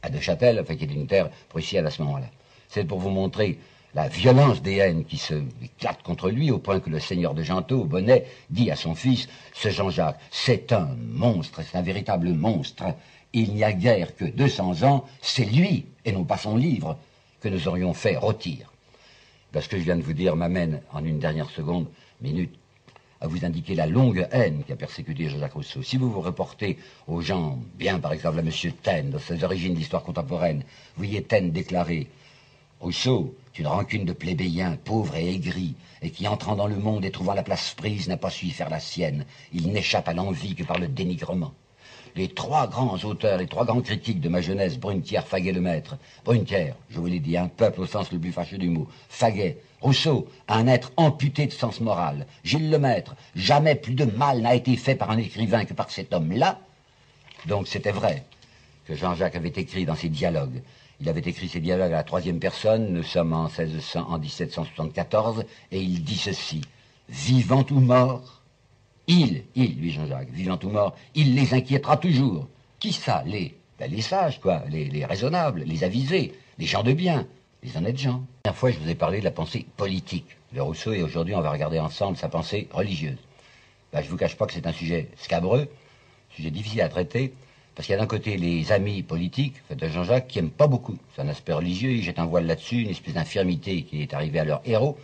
à Neuchâtel, enfin qui est une terre prussienne à ce moment-là. C'est pour vous montrer la violence des haines qui se éclatent contre lui, au point que le seigneur de Gentot, Bonnet, dit à son fils: ce Jean-Jacques, c'est un monstre, c'est un véritable monstre. Il n'y a guère que 200 ans, c'est lui, et non pas son livre, que nous aurions fait rôtir. Parce que je viens de vous dire m'amène, en une dernière minute, à vous indiquer la longue haine qui a persécuté Jean-Jacques Rousseau. Si vous vous reportez aux gens, bien par exemple à M. Taine, dans ses origines d'histoire contemporaine, vous voyez Taine déclarer: Rousseau, une rancune de plébéien, pauvre et aigri, et qui, entrant dans le monde et trouvant la place prise, n'a pas su y faire la sienne. Il n'échappe à l'envie que par le dénigrement. Les trois grands auteurs, les trois grands critiques de ma jeunesse, Brunetière, Faguet, Lemaître. Brunetière, je vous l'ai dit, un peuple au sens le plus fâcheux du mot. Faguet, Rousseau, un être amputé de sens moral. Gilles Lemaître, jamais plus de mal n'a été fait par un écrivain que par cet homme-là. Donc c'était vrai que Jean-Jacques avait écrit dans ses dialogues. Il avait écrit ses dialogues à la troisième personne, nous sommes en 1774, et il dit ceci: vivant ou mort, lui Jean-Jacques, vivant ou mort, il les inquiétera toujours. Qui ça? Les sages, quoi, les raisonnables, les avisés, les gens de bien, les honnêtes gens. La dernière fois, je vous ai parlé de la pensée politique de Rousseau, et aujourd'hui, on va regarder ensemble sa pensée religieuse. Je ne vous cache pas que c'est un sujet scabreux, sujet difficile à traiter, Parce qu'il y a d'un côté les amis politiques de Jean-Jacques qui n'aiment pas beaucoup. C'est un aspect religieux, ils jettent un voile là-dessus, une espèce d'infirmité qui est arrivée à leur héros.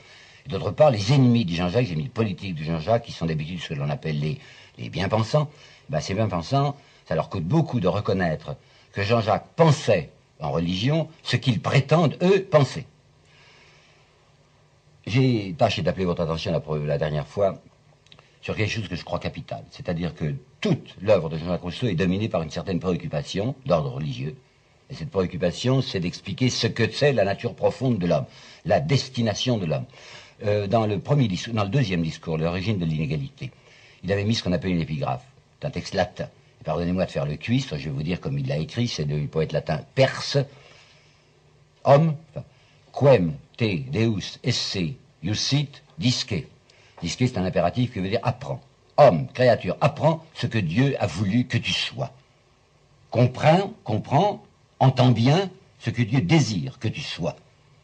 Et d'autre part, les ennemis de Jean-Jacques, les ennemis politiques de Jean-Jacques, qui sont d'habitude ce que l'on appelle les bien-pensants, ben, ces bien-pensants, ça leur coûte beaucoup de reconnaître que Jean-Jacques pensait en religion ce qu'ils prétendent, eux, penser. J'ai tâché d'appeler votre attention la dernière fois sur quelque chose que je crois capital, c'est-à-dire que toute l'œuvre de Jean-Jacques Rousseau est dominée par une certaine préoccupation d'ordre religieux. Et cette préoccupation, c'est d'expliquer ce que c'est la nature profonde de l'homme, la destination de l'homme. Dans le deuxième discours, l'origine de l'inégalité, il avait mis ce qu'on appelle une épigraphe. C'est un texte latin. Pardonnez-moi de faire le cuistre, je vais vous dire comme il l'a écrit, c'est du poète latin Perse. Homme, quem te deus esse iusit disque. Disque, c'est un impératif qui veut dire apprends. Homme, créature, apprends ce que Dieu a voulu que tu sois. Comprends, entends bien ce que Dieu désire que tu sois.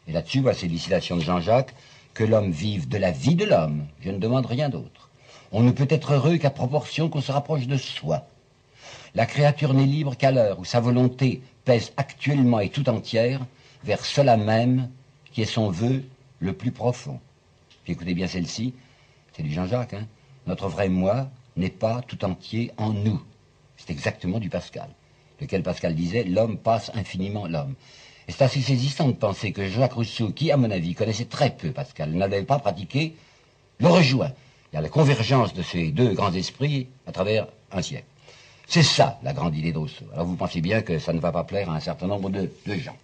Et là-dessus, voici l'élucidation de Jean-Jacques, que l'homme vive de la vie de l'homme. Je ne demande rien d'autre. On ne peut être heureux qu'à proportion qu'on se rapproche de soi. La créature n'est libre qu'à l'heure où sa volonté pèse actuellement et tout entière vers cela même qui est son vœu le plus profond. Puis écoutez bien celle-ci, c'est du Jean-Jacques, hein. Notre vrai moi n'est pas tout entier en nous. C'est exactement du Pascal, lequel Pascal disait « l'homme passe infiniment l'homme ». Et c'est assez saisissant de penser que Jacques Rousseau, qui, à mon avis, connaissait très peu Pascal, n'avait pas pratiqué, le rejoint. Il y a la convergence de ces deux grands esprits à travers un siècle. C'est ça, la grande idée de Rousseau. Alors vous pensez bien que ça ne va pas plaire à un certain nombre de gens.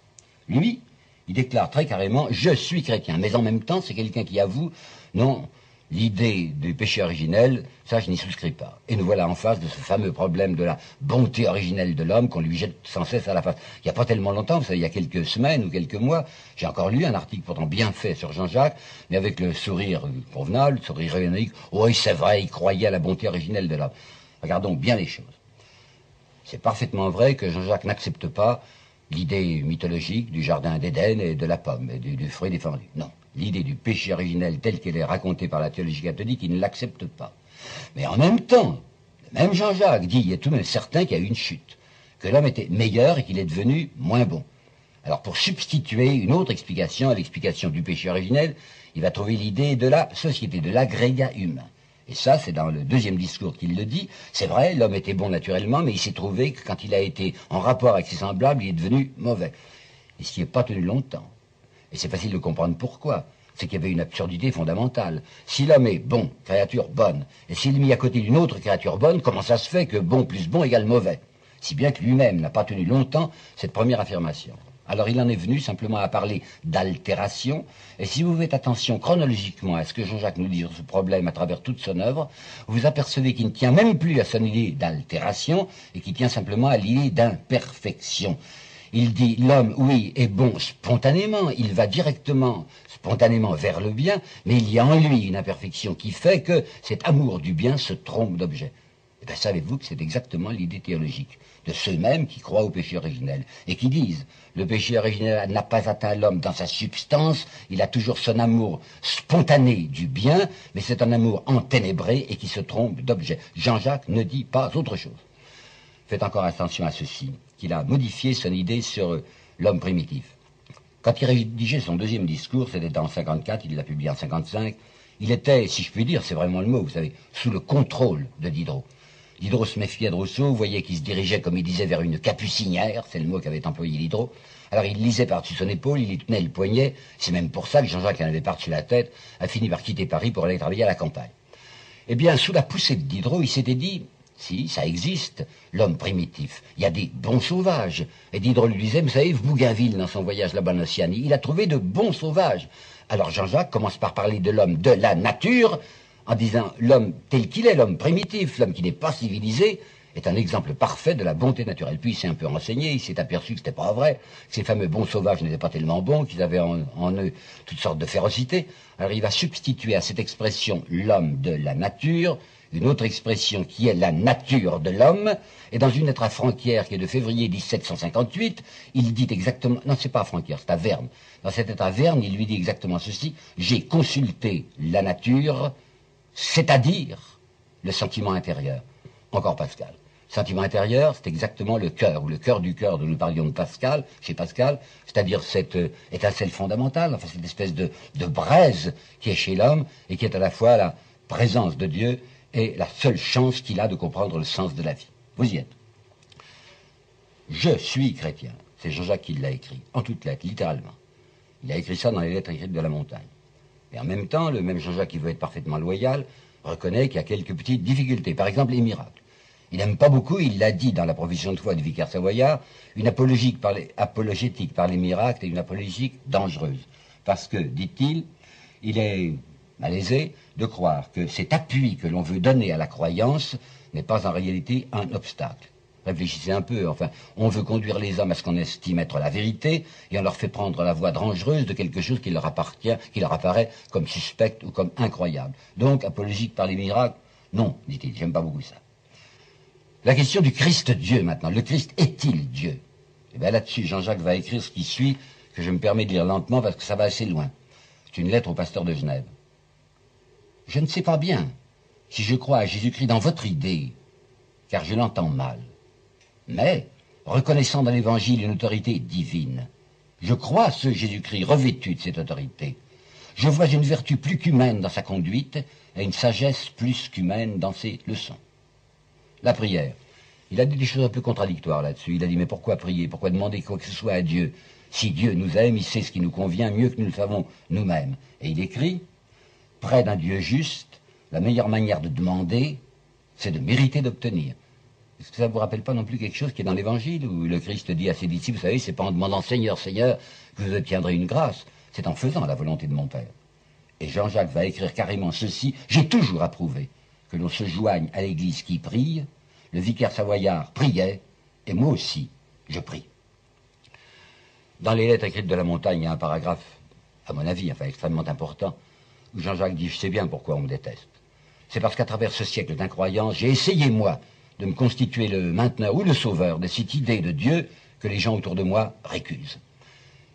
Lui, il déclare très carrément « je suis chrétien ». Mais en même temps, c'est quelqu'un qui avoue « non, l'idée du péché originel, ça je n'y souscris pas ». Et nous voilà en face de ce fameux problème de la bonté originelle de l'homme qu'on lui jette sans cesse à la face. Il n'y a pas tellement longtemps, vous savez, il y a quelques semaines ou quelques mois, j'ai encore lu un article pourtant bien fait sur Jean-Jacques, mais avec le sourire convenable, le sourire ironique « oui, c'est vrai, il croyait à la bonté originelle de l'homme ». Regardons bien les choses. C'est parfaitement vrai que Jean-Jacques n'accepte pas l'idée mythologique du jardin d'Éden et de la pomme, et du fruit défendu. Non, l'idée du péché originel telle qu'elle est racontée par la théologie catholique, il ne l'accepte pas. Mais en même temps, le même Jean-Jacques dit, il est tout de même certain qu'il y a eu une chute, que l'homme était meilleur et qu'il est devenu moins bon. Alors pour substituer une autre explication à l'explication du péché originel, il va trouver l'idée de la société, de l'agrégat humain. Et ça, c'est dans le deuxième discours qu'il le dit. C'est vrai, l'homme était bon naturellement, mais il s'est trouvé que quand il a été en rapport avec ses semblables, il est devenu mauvais. Et ce qui n'est pas tenu longtemps. Et c'est facile de comprendre pourquoi. C'est qu'il y avait une absurdité fondamentale. Si l'homme est bon, créature bonne, et s'il est mis à côté d'une autre créature bonne, comment ça se fait que bon plus bon égale mauvais? Si bien que lui-même n'a pas tenu longtemps cette première affirmation. Alors il en est venu simplement à parler d'altération, et si vous faites attention chronologiquement à ce que Jean-Jacques nous dit sur ce problème à travers toute son œuvre, vous apercevez qu'il ne tient même plus à son idée d'altération, et qu'il tient simplement à l'idée d'imperfection. Il dit l'homme, oui, est bon spontanément, il va directement, spontanément vers le bien, mais il y a en lui une imperfection qui fait que cet amour du bien se trompe d'objet. Eh bien, savez-vous que c'est exactement l'idée théologique de ceux-mêmes qui croient au péché originel et qui disent le péché originel n'a pas atteint l'homme dans sa substance, il a toujours son amour spontané du bien, mais c'est un amour enténébré et qui se trompe d'objet. Jean-Jacques ne dit pas autre chose. Faites encore attention à ceci, qu'il a modifié son idée sur l'homme primitif. Quand il rédigeait son deuxième discours, c'était en 54, il l'a publié en 55, il était, si je puis dire, c'est vraiment le mot, vous savez, sous le contrôle de Diderot. Diderot se méfiait de Rousseau, vous voyez qu'il se dirigeait, comme il disait, vers une capucinière, c'est le mot qu'avait employé Diderot. Alors il lisait par-dessus son épaule, il y tenait le poignet, c'est même pour ça que Jean-Jacques en avait par-dessus la tête, a fini par quitter Paris pour aller travailler à la campagne. Eh bien, sous la poussée de Diderot, il s'était dit, si, ça existe, l'homme primitif, il y a des bons sauvages. Et Diderot lui disait, vous savez, Bougainville, dans son voyage là-bas en Océanie, il a trouvé de bons sauvages. Alors Jean-Jacques commence par parler de l'homme de la nature, en disant l'homme tel qu'il est, l'homme primitif, l'homme qui n'est pas civilisé, est un exemple parfait de la bonté naturelle. Puis il s'est un peu renseigné, il s'est aperçu que c'était pas vrai, que ces fameux bons sauvages n'étaient pas tellement bons, qu'ils avaient en eux toutes sortes de férocité. Alors il va substituer à cette expression l'homme de la nature, une autre expression qui est la nature de l'homme, et dans une lettre à Franquière qui est de février 1758, il dit exactement, non c'est pas à Franquière, c'est à Verne, dans cette lettre à Verne, il lui dit exactement ceci, j'ai consulté la nature, c'est-à-dire le sentiment intérieur. Encore Pascal. Sentiment intérieur, c'est exactement le cœur, ou le cœur du cœur dont nous parlions de Pascal, chez Pascal, c'est-à-dire cette étincelle fondamentale, enfin cette espèce de braise qui est chez l'homme et qui est à la fois la présence de Dieu et la seule chance qu'il a de comprendre le sens de la vie. Vous y êtes. Je suis chrétien. C'est Jean-Jacques qui l'a écrit, en toutes lettres, littéralement. Il a écrit ça dans les lettres écrites de la montagne. Et en même temps, le même Jean-Jacques qui veut être parfaitement loyal reconnaît qu'il y a quelques petites difficultés. Par exemple, les miracles. Il n'aime pas beaucoup, il l'a dit dans la profession de foi du vicaire savoyard, une apologétique par les miracles est une apologétique dangereuse. Parce que, dit-il, il est malaisé de croire que cet appui que l'on veut donner à la croyance n'est pas en réalité un obstacle. Réfléchissez un peu, enfin, on veut conduire les hommes à ce qu'on estime être la vérité, et on leur fait prendre la voie dangereuse de quelque chose qui leur appartient, qui leur apparaît comme suspect ou comme incroyable. Donc, apologique par les miracles, non, dit-il, j'aime pas beaucoup ça. La question du Christ Dieu maintenant. Le Christ est-il Dieu? Et bien là-dessus, Jean-Jacques va écrire ce qui suit, que je me permets de lire lentement parce que ça va assez loin. C'est une lettre au pasteur de Genève. Je ne sais pas bien si je crois à Jésus-Christ dans votre idée, car je l'entends mal. Mais, reconnaissant dans l'Évangile une autorité divine, je crois à ce Jésus-Christ revêtu de cette autorité. Je vois une vertu plus qu'humaine dans sa conduite et une sagesse plus qu'humaine dans ses leçons. La prière. Il a dit des choses un peu contradictoires là-dessus. Il a dit, mais pourquoi prier? Pourquoi demander quoi que ce soit à Dieu? Si Dieu nous aime, il sait ce qui nous convient mieux que nous le savons nous-mêmes. Et il écrit, près d'un Dieu juste, la meilleure manière de demander, c'est de mériter d'obtenir. Est-ce que ça ne vous rappelle pas non plus quelque chose qui est dans l'Évangile, où le Christ dit à ses disciples, vous savez, c'est pas en demandant Seigneur, Seigneur, que vous obtiendrez une grâce, c'est en faisant la volonté de mon Père. Et Jean-Jacques va écrire carrément ceci, j'ai toujours approuvé que l'on se joigne à l'Église qui prie, le vicaire savoyard priait, et moi aussi, je prie. Dans les lettres écrites de la montagne, il y a un paragraphe, à mon avis, enfin extrêmement important, où Jean-Jacques dit, je sais bien pourquoi on me déteste. C'est parce qu'à travers ce siècle d'incroyance, j'ai essayé, moi, de me constituer le mainteneur ou le sauveur de cette idée de Dieu que les gens autour de moi récusent.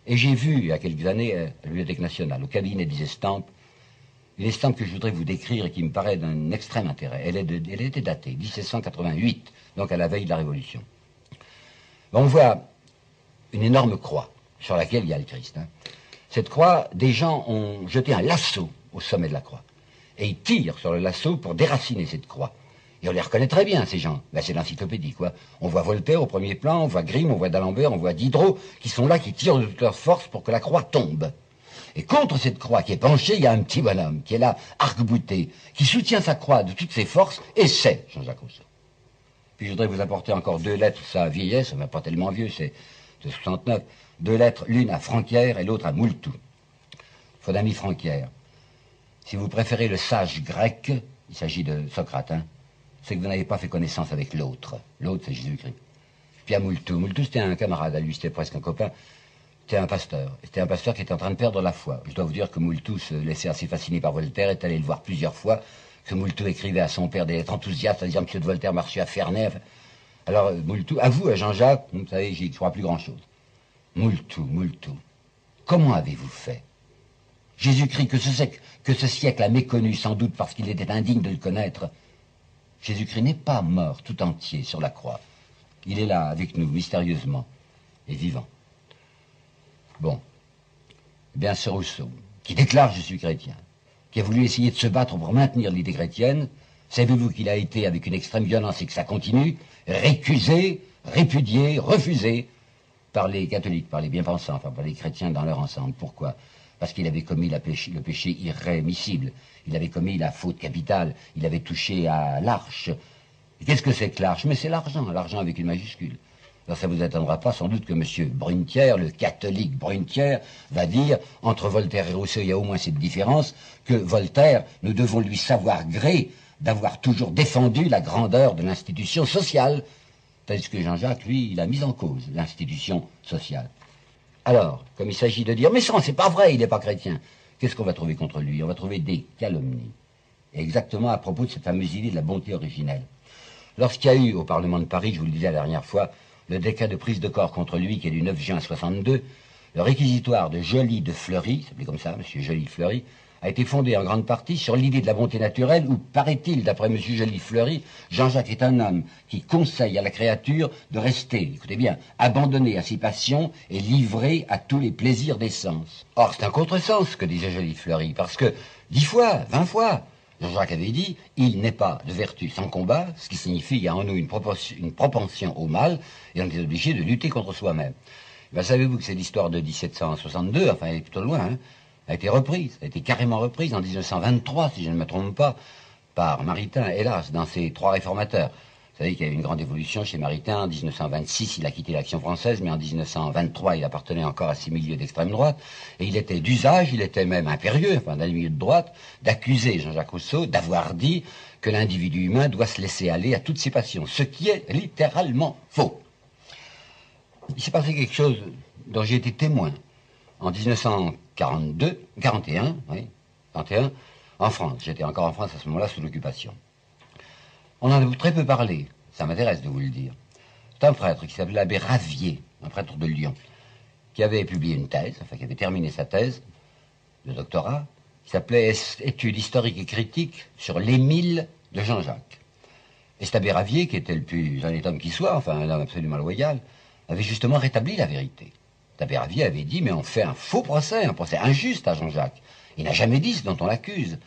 Et j'ai vu, il y a quelques années, à la Bibliothèque nationale, au cabinet des estampes, une estampe que je voudrais vous décrire et qui me paraît d'un extrême intérêt. Elle était datée, 1788, donc à la veille de la Révolution. On voit une énorme croix sur laquelle il y a le Christ. Cette croix, des gens ont jeté un lasso au sommet de la croix. Et ils tirent sur le lasso pour déraciner cette croix. Et on les reconnaît très bien, ces gens. Ben, c'est l'encyclopédie, quoi. On voit Voltaire au premier plan, on voit Grimm, on voit d'Alembert, on voit Diderot, qui sont là, qui tirent de toute leur force pour que la croix tombe. Et contre cette croix qui est penchée, il y a un petit bonhomme qui est là, arc-bouté, qui soutient sa croix de toutes ses forces, et c'est Jean-Jacques Rousseau. Puis je voudrais vous apporter encore deux lettres, ça vieillesse, ça n'est pas tellement vieux, c'est de 69, deux lettres, l'une à Franquière et l'autre à Moultou. Faut d'ami Franquière. Si vous préférez le sage grec, il s'agit de Socrate, c'est que vous n'avez pas fait connaissance avec l'autre. L'autre, c'est Jésus-Christ. Puis à Moultou. Moultou, c'était un camarade à lui, c'était presque un copain. C'était un pasteur. C'était un pasteur qui était en train de perdre la foi. Je dois vous dire que Moultou se laissait assez fasciner par Voltaire, est allé le voir plusieurs fois, que Moultou écrivait à son père des lettres enthousiastes, à dire Monsieur de Voltaire m'a reçu à Ferney. Alors, Moultou, à vous, à Jean-Jacques, vous savez, j'y crois plus grand-chose. Moultou, comment avez-vous fait? Jésus-Christ, que ce siècle a méconnu, sans doute parce qu'il était indigne de le connaître, Jésus-Christ n'est pas mort tout entier sur la croix. Il est là, avec nous, mystérieusement, et vivant. Bon. Eh bien, ce Rousseau, qui déclare « Je suis chrétien », qui a voulu essayer de se battre pour maintenir l'idée chrétienne, savez-vous qu'il a été, avec une extrême violence et que ça continue, récusé, répudié, refusé par les catholiques, par les bien-pensants, enfin par les chrétiens dans leur ensemble. Pourquoi? Parce qu'il avait commis le péché irrémissible. Il avait commis la faute capitale. Il avait touché à l'arche. Qu'est-ce que c'est que l'arche? Mais c'est l'argent avec une majuscule. Alors ça ne vous attendra pas sans doute que M. Brunetière, le catholique Brunetière, va dire, entre Voltaire et Rousseau, il y a au moins cette différence, que Voltaire, nous devons lui savoir gré d'avoir toujours défendu la grandeur de l'institution sociale, tandis que Jean-Jacques, lui, il a mis en cause l'institution sociale. Alors, comme il s'agit de dire, mais ça, c'est pas vrai, il n'est pas chrétien, qu'est-ce qu'on va trouver contre lui? On va trouver des calomnies. Et exactement à propos de cette fameuse idée de la bonté originelle. Lorsqu'il y a eu au Parlement de Paris, je vous le disais la dernière fois, le décret de prise de corps contre lui, qui est du 9 juin 62, le réquisitoire de Joly de Fleury, s'appelait comme ça, M. Joly de Fleury, a été fondée en grande partie sur l'idée de la bonté naturelle où, paraît-il, d'après M. Joly-Fleury, Jean-Jacques est un homme qui conseille à la créature de rester, écoutez bien, abandonné à ses passions et livré à tous les plaisirs des sens. Or, c'est un contresens que disait Joly-Fleury, parce que 10 fois, 20 fois, Jean-Jacques avait dit « Il n'est pas de vertu sans combat », ce qui signifie qu'il y a en nous une propension au mal, et on est obligé de lutter contre soi-même. Ben, savez-vous que c'est l'histoire de 1762, enfin elle est plutôt loin, hein, a été reprise, a été carrément reprise en 1923, si je ne me trompe pas, par Maritain, hélas, dans ses trois réformateurs. Vous savez qu'il y a eu une grande évolution chez Maritain. En 1926, il a quitté l'Action française, mais en 1923, il appartenait encore à ces milieux d'extrême droite. Et il était d'usage, il était même impérieux, enfin, dans les milieux de droite, d'accuser Jean-Jacques Rousseau d'avoir dit que l'individu humain doit se laisser aller à toutes ses passions, ce qui est littéralement faux. Il s'est passé quelque chose dont j'ai été témoin. En 41, en France. J'étais encore en France à ce moment-là, sous l'occupation. On en a très peu parlé, ça m'intéresse de vous le dire. C'est un prêtre qui s'appelait l'abbé Ravier, un prêtre de Lyon, qui avait publié une thèse, enfin qui avait terminé sa thèse de doctorat, qui s'appelait « Études historiques et critiques sur l'Émile de Jean-Jacques ». Et cet abbé Ravier, qui était le plus honnête homme qui soit, enfin un homme absolument loyal, avait justement rétabli la vérité. L'abbé Ravier avait dit, mais on fait un faux procès, un procès injuste à Jean-Jacques. Il n'a jamais dit ce dont on l'accuse.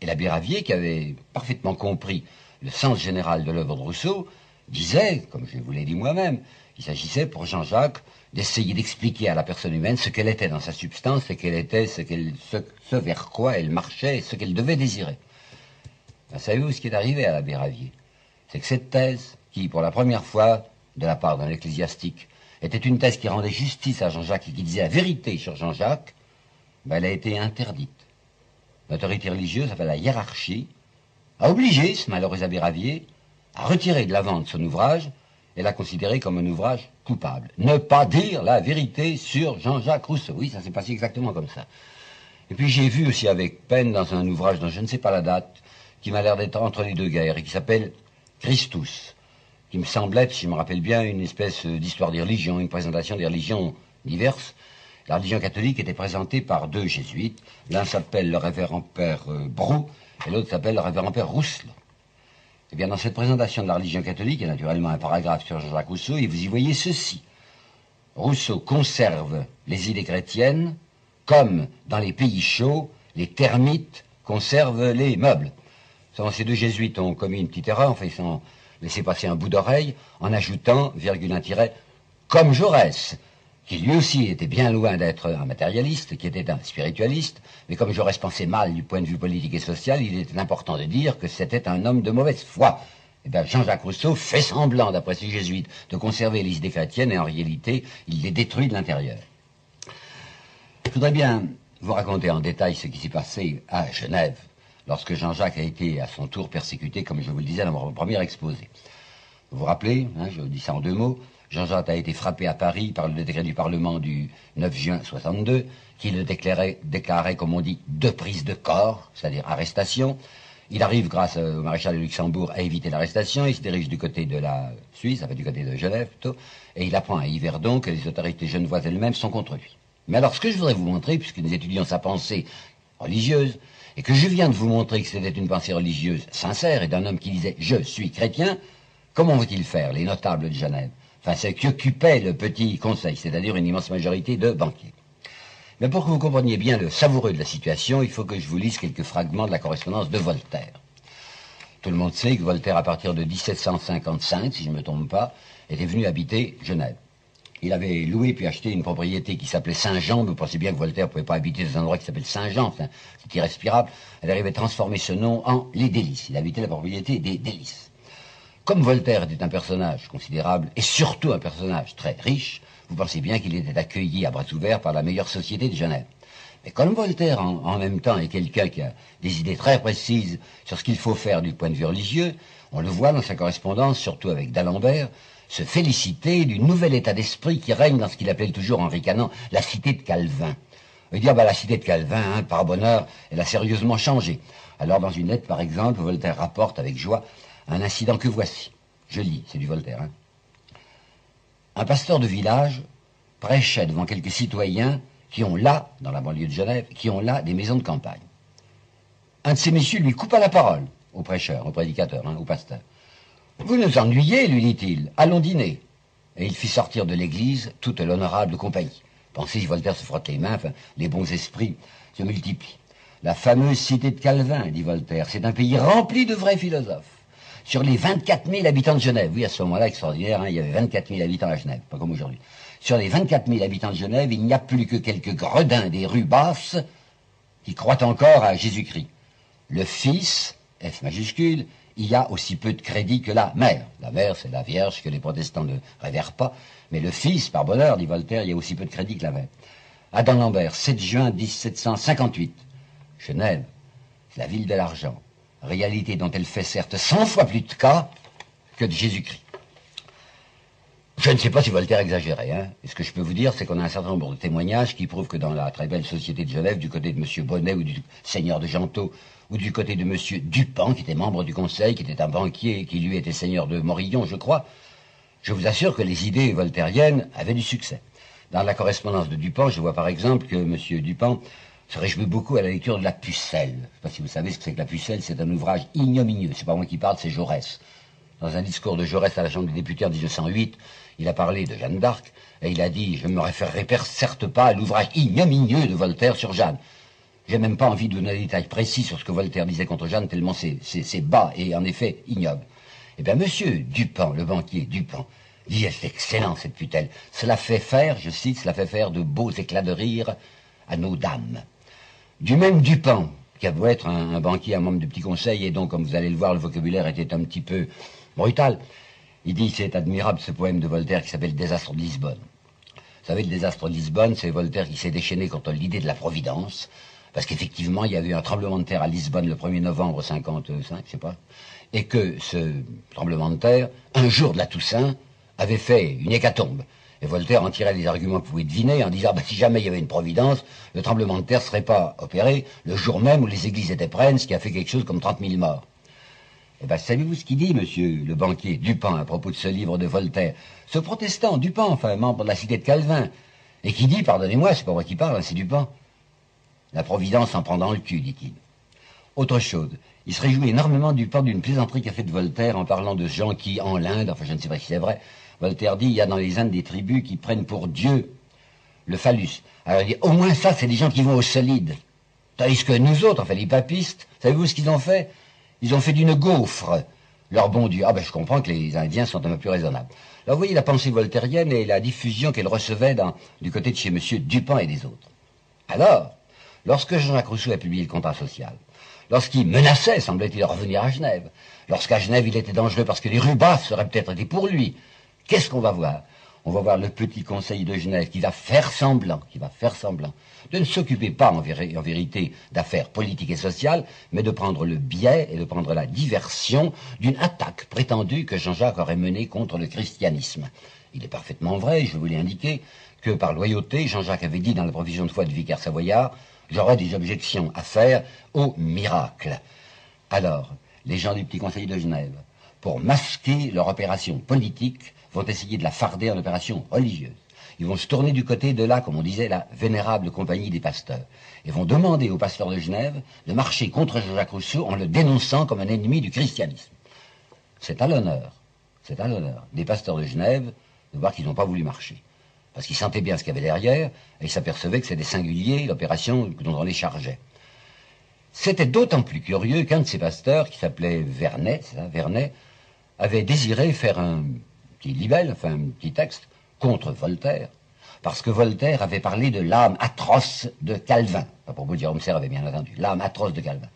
Et l'abbé Ravier, qui avait parfaitement compris le sens général de l'œuvre de Rousseau, disait, comme je vous l'ai dit moi-même, il s'agissait pour Jean-Jacques d'essayer d'expliquer à la personne humaine ce qu'elle était dans sa substance, et quelle était ce vers quoi elle marchait, et ce qu'elle devait désirer. Ben, savez-vous ce qui est arrivé à l'abbé Ravier? C'est que cette thèse, qui, pour la première fois, de la part d'un ecclésiastique, était une thèse qui rendait justice à Jean-Jacques et qui disait la vérité sur Jean-Jacques, ben, elle a été interdite. L'autorité religieuse, enfin la hiérarchie, a obligé ce malheureux abbé Ravier à retirer de la vente son ouvrage et l'a considéré comme un ouvrage coupable. Ne pas dire la vérité sur Jean-Jacques Rousseau. Oui, ça s'est passé exactement comme ça. Et puis j'ai vu aussi avec peine dans un ouvrage dont je ne sais pas la date, qui m'a l'air d'être entre les deux guerres et qui s'appelle Christus, qui me semble être, si je me rappelle bien, une espèce d'histoire des religions, une présentation des religions diverses. La religion catholique était présentée par deux jésuites. L'un s'appelle le révérend père Brou, et l'autre s'appelle le révérend père Rousselot. Eh bien, dans cette présentation de la religion catholique, il y a naturellement un paragraphe sur Jean-Jacques Rousseau, et vous y voyez ceci. Rousseau conserve les idées chrétiennes, comme dans les pays chauds, les termites conservent les meubles. Ces deux jésuites ont commis une petite erreur, enfin, ils ont laissé passer un bout d'oreille, en ajoutant, virgule un tiret, comme Jaurès, qui lui aussi était bien loin d'être un matérialiste, qui était un spiritualiste, mais comme Jaurès pensait mal du point de vue politique et social, il était important de dire que c'était un homme de mauvaise foi. Eh bien, Jean-Jacques Rousseau fait semblant, d'après ces jésuites, de conserver les idées chrétiennes, et en réalité, il les détruit de l'intérieur. Je voudrais bien vous raconter en détail ce qui s'est passé à Genève, lorsque Jean-Jacques a été à son tour persécuté, comme je vous le disais dans mon premier exposé. Vous vous rappelez, hein, je dis ça en deux mots, Jean-Jacques a été frappé à Paris par le décret du Parlement du 9 juin 62, qui le déclarait, comme on dit, de prise de corps, c'est-à-dire arrestation. Il arrive, grâce au maréchal de Luxembourg, à éviter l'arrestation. Il se dirige du côté de la Suisse, enfin du côté de Genève plutôt, et il apprend à Yverdon que les autorités genevoises elles-mêmes sont contre lui. Mais alors, ce que je voudrais vous montrer, puisque nous étudions sa pensée religieuse, et que je viens de vous montrer que c'était une pensée religieuse sincère et d'un homme qui disait « je suis chrétien », comment vont-ils faire, les notables de Genève? Enfin, ceux qui occupaient le petit conseil, c'est-à-dire une immense majorité de banquiers. Mais pour que vous compreniez bien le savoureux de la situation, il faut que je vous lise quelques fragments de la correspondance de Voltaire. Tout le monde sait que Voltaire, à partir de 1755, si je ne me trompe pas, était venu habiter Genève. Il avait loué puis acheté une propriété qui s'appelait Saint-Jean. Vous pensez bien que Voltaire ne pouvait pas habiter dans un endroit qui s'appelle Saint-Jean, c'est irrespirable. Elle arrivait à transformer ce nom en Les Délices. Il habitait la propriété des Délices. Comme Voltaire était un personnage considérable, et surtout un personnage très riche, vous pensez bien qu'il était accueilli à bras ouverts par la meilleure société de Genève. Mais comme Voltaire, en même temps, est quelqu'un qui a des idées très précises sur ce qu'il faut faire du point de vue religieux, on le voit dans sa correspondance, surtout avec d'Alembert, se féliciter du nouvel état d'esprit qui règne dans ce qu'il appelait toujours en ricanant la cité de Calvin. Il dit, la cité de Calvin, hein, par bonheur, elle a sérieusement changé. Alors, dans une lettre, par exemple, Voltaire rapporte avec joie un incident que voici. Je lis, c'est du Voltaire. Hein. Un pasteur de village prêchait devant quelques citoyens qui ont là, dans la banlieue de Genève, qui ont là des maisons de campagne. Un de ces messieurs lui coupa la parole, au prêcheur, au prédicateur, au pasteur. « Vous nous ennuyez, lui dit-il, allons dîner. » Et il fit sortir de l'église toute l'honorable compagnie. Pensez si Voltaire se frotte les mains, enfin, les bons esprits se multiplient. La fameuse cité de Calvin, dit Voltaire, c'est un pays rempli de vrais philosophes. Sur les 24 000 habitants de Genève, oui, à ce moment-là, extraordinaire, il y avait 24 000 habitants à Genève, pas comme aujourd'hui. Sur les 24 000 habitants de Genève, il n'y a plus que quelques gredins des rues basses qui croient encore à Jésus-Christ. Le Fils, F majuscule, il y a aussi peu de crédit que la mère. La mère, c'est la Vierge que les protestants ne révèrent pas. Mais le Fils, par bonheur, dit Voltaire, il y a aussi peu de crédit que la mère. Adam Lambert, 7 juin 1758. Genève, c'est la ville de l'argent. Réalité dont elle fait certes 100 fois plus de cas que de Jésus-Christ. Je ne sais pas si Voltaire exagérait. Et ce que je peux vous dire, c'est qu'on a un certain nombre de témoignages qui prouvent que dans la très belle société de Genève, du côté de M. Bonnet ou du seigneur de Gentot, ou du côté de M. Dupin, qui était membre du conseil, qui était un banquier, qui lui était seigneur de Morillon, je crois, je vous assure que les idées voltairiennes avaient du succès. Dans la correspondance de Dupin, je vois par exemple que M. Dupin se réjouit beaucoup à la lecture de La Pucelle. Je ne sais pas si vous savez ce que c'est que La Pucelle, c'est un ouvrage ignominieux. C'est pas moi qui parle, c'est Jaurès. Dans un discours de Jaurès à la Chambre des députés en 1908, il a parlé de Jeanne d'Arc, et il a dit « Je ne me référerai certes pas à l'ouvrage ignominieux de Voltaire sur Jeanne. J'ai même pas envie de donner des détails précis sur ce que Voltaire disait contre Jeanne, tellement c'est bas et en effet ignoble. » Eh bien, monsieur Dupin, le banquier Dupin, dit « C'est excellent cette tutelle. Cela fait faire, je cite, cela fait faire de beaux éclats de rire à nos dames. » Du même Dupin, qui a beau être un banquier, un membre du Petit Conseil, et donc, comme vous allez le voir, le vocabulaire était un petit peu brutal. Il dit, c'est admirable ce poème de Voltaire qui s'appelle « Désastre de Lisbonne ». Vous savez, le désastre de Lisbonne, c'est Voltaire qui s'est déchaîné contre l'idée de la Providence, parce qu'effectivement, il y a eu un tremblement de terre à Lisbonne le 1er novembre 55, je sais pas, et que ce tremblement de terre, un jour de la Toussaint, avait fait une hécatombe. Et Voltaire en tirait des arguments que vous pouvez deviner en disant, si jamais il y avait une providence, le tremblement de terre ne serait pas opéré le jour même où les églises étaient pleines, ce qui a fait quelque chose comme 30 000 morts. Eh bien, savez-vous ce qu'il dit, monsieur le banquier Dupin, à propos de ce livre de Voltaire? Ce protestant, Dupin, enfin, membre de la cité de Calvin, et qui dit, pardonnez-moi, c'est pas moi qui parle, c'est Dupin. La providence en prend dans le cul, dit-il. Autre chose, il se réjouit énormément Dupin d'une plaisanterie qu'a faite Voltaire en parlant de gens qui, en l'Inde, enfin je ne sais pas si c'est vrai, Voltaire dit, il y a dans les Indes des tribus qui prennent pour Dieu le phallus. Alors il dit, au moins ça, c'est des gens qui vont au solide. Tandis que nous autres, enfin les papistes, savez-vous ce qu'ils ont fait? Ils ont fait d'une gaufre leur bon Dieu. Ah ben je comprends que les Indiens sont un peu plus raisonnables. Là vous voyez la pensée voltairienne et la diffusion qu'elle recevait du côté de chez M. Dupin et des autres. Alors, lorsque Jean-Jacques Rousseau a publié le contrat social, lorsqu'il menaçait, semblait-il, de revenir à Genève, lorsqu'à Genève il était dangereux parce que les rues basses seraient peut-être été pour lui, qu'est-ce qu'on va voir? On va voir le petit conseil de Genève qui va faire semblant de ne s'occuper pas en vérité d'affaires politiques et sociales, mais de prendre le biais et de prendre la diversion d'une attaque prétendue que Jean-Jacques aurait menée contre le christianisme. Il est parfaitement vrai, je vous l'ai indiqué, que par loyauté, Jean-Jacques avait dit dans la provision de foi du vicaire savoyard, j'aurais des objections à faire au miracle. Alors, les gens du petit conseil de Genève, pour masquer leur opération politique, vont essayer de la farder en opération religieuse. Ils vont se tourner du côté de là, comme on disait, la vénérable compagnie des pasteurs. Et vont demander aux pasteurs de Genève de marcher contre Jean-Jacques Rousseau en le dénonçant comme un ennemi du christianisme. C'est à l'honneur des pasteurs de Genève de voir qu'ils n'ont pas voulu marcher. Parce qu'ils sentaient bien ce qu'il y avait derrière, et ils s'apercevaient que c'était singulier l'opération dont on les chargeait. C'était d'autant plus curieux qu'un de ces pasteurs, qui s'appelait Vernet, avait désiré faire un petit libelle, enfin un petit texte, contre Voltaire, parce que Voltaire avait parlé de l'âme atroce de Calvin. Pas pour vous dire, Homer avait bien entendu, l'âme atroce de Calvin.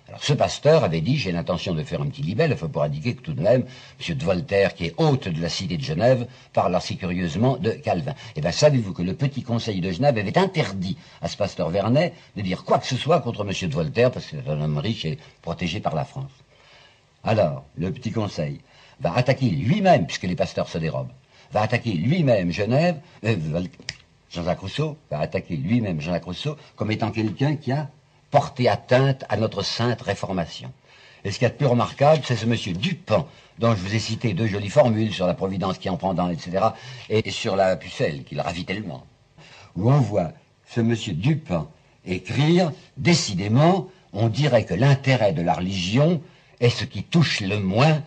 Alors ce pasteur avait dit, j'ai l'intention de faire un petit libelle, enfin pour indiquer que tout de même, M. de Voltaire, qui est hôte de la cité de Genève, parle assez curieusement de Calvin. Eh bien, savez-vous que le petit conseil de Genève avait interdit à ce pasteur Vernet de dire quoi que ce soit contre M. de Voltaire, parce que c'est un homme riche et protégé par la France. Alors, le petit conseil va attaquer lui-même, puisque les pasteurs se dérobent, va attaquer lui-même Genève, Jean-Jacques Rousseau, va attaquer lui-même Jean-Jacques Rousseau comme étant quelqu'un qui a porté atteinte à notre sainte réformation. Et ce qu'il y a de plus remarquable, c'est ce monsieur Dupin, dont je vous ai cité deux jolies formules sur la providence qui en prend dans, etc., et sur la pucelle, qui le ravit tellement, où on voit ce monsieur Dupin écrire, décidément, on dirait que l'intérêt de la religion est ce qui touche le moins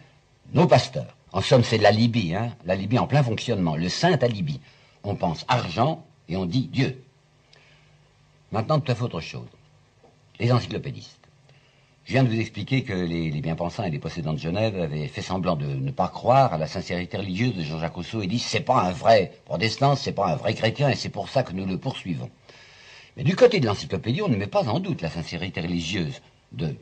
nos pasteurs. En somme, c'est l'alibi, hein, l'alibi en plein fonctionnement, le saint alibi. On pense argent et on dit Dieu. Maintenant, tout à fait autre chose. Les encyclopédistes. Je viens de vous expliquer que les bien-pensants et les possédants de Genève avaient fait semblant de ne pas croire à la sincérité religieuse de Jean-Jacques Rousseau et dit c'est pas un vrai protestant, c'est pas un vrai chrétien et c'est pour ça que nous le poursuivons. Mais du côté de l'encyclopédie, on ne met pas en doute la sincérité religieuse de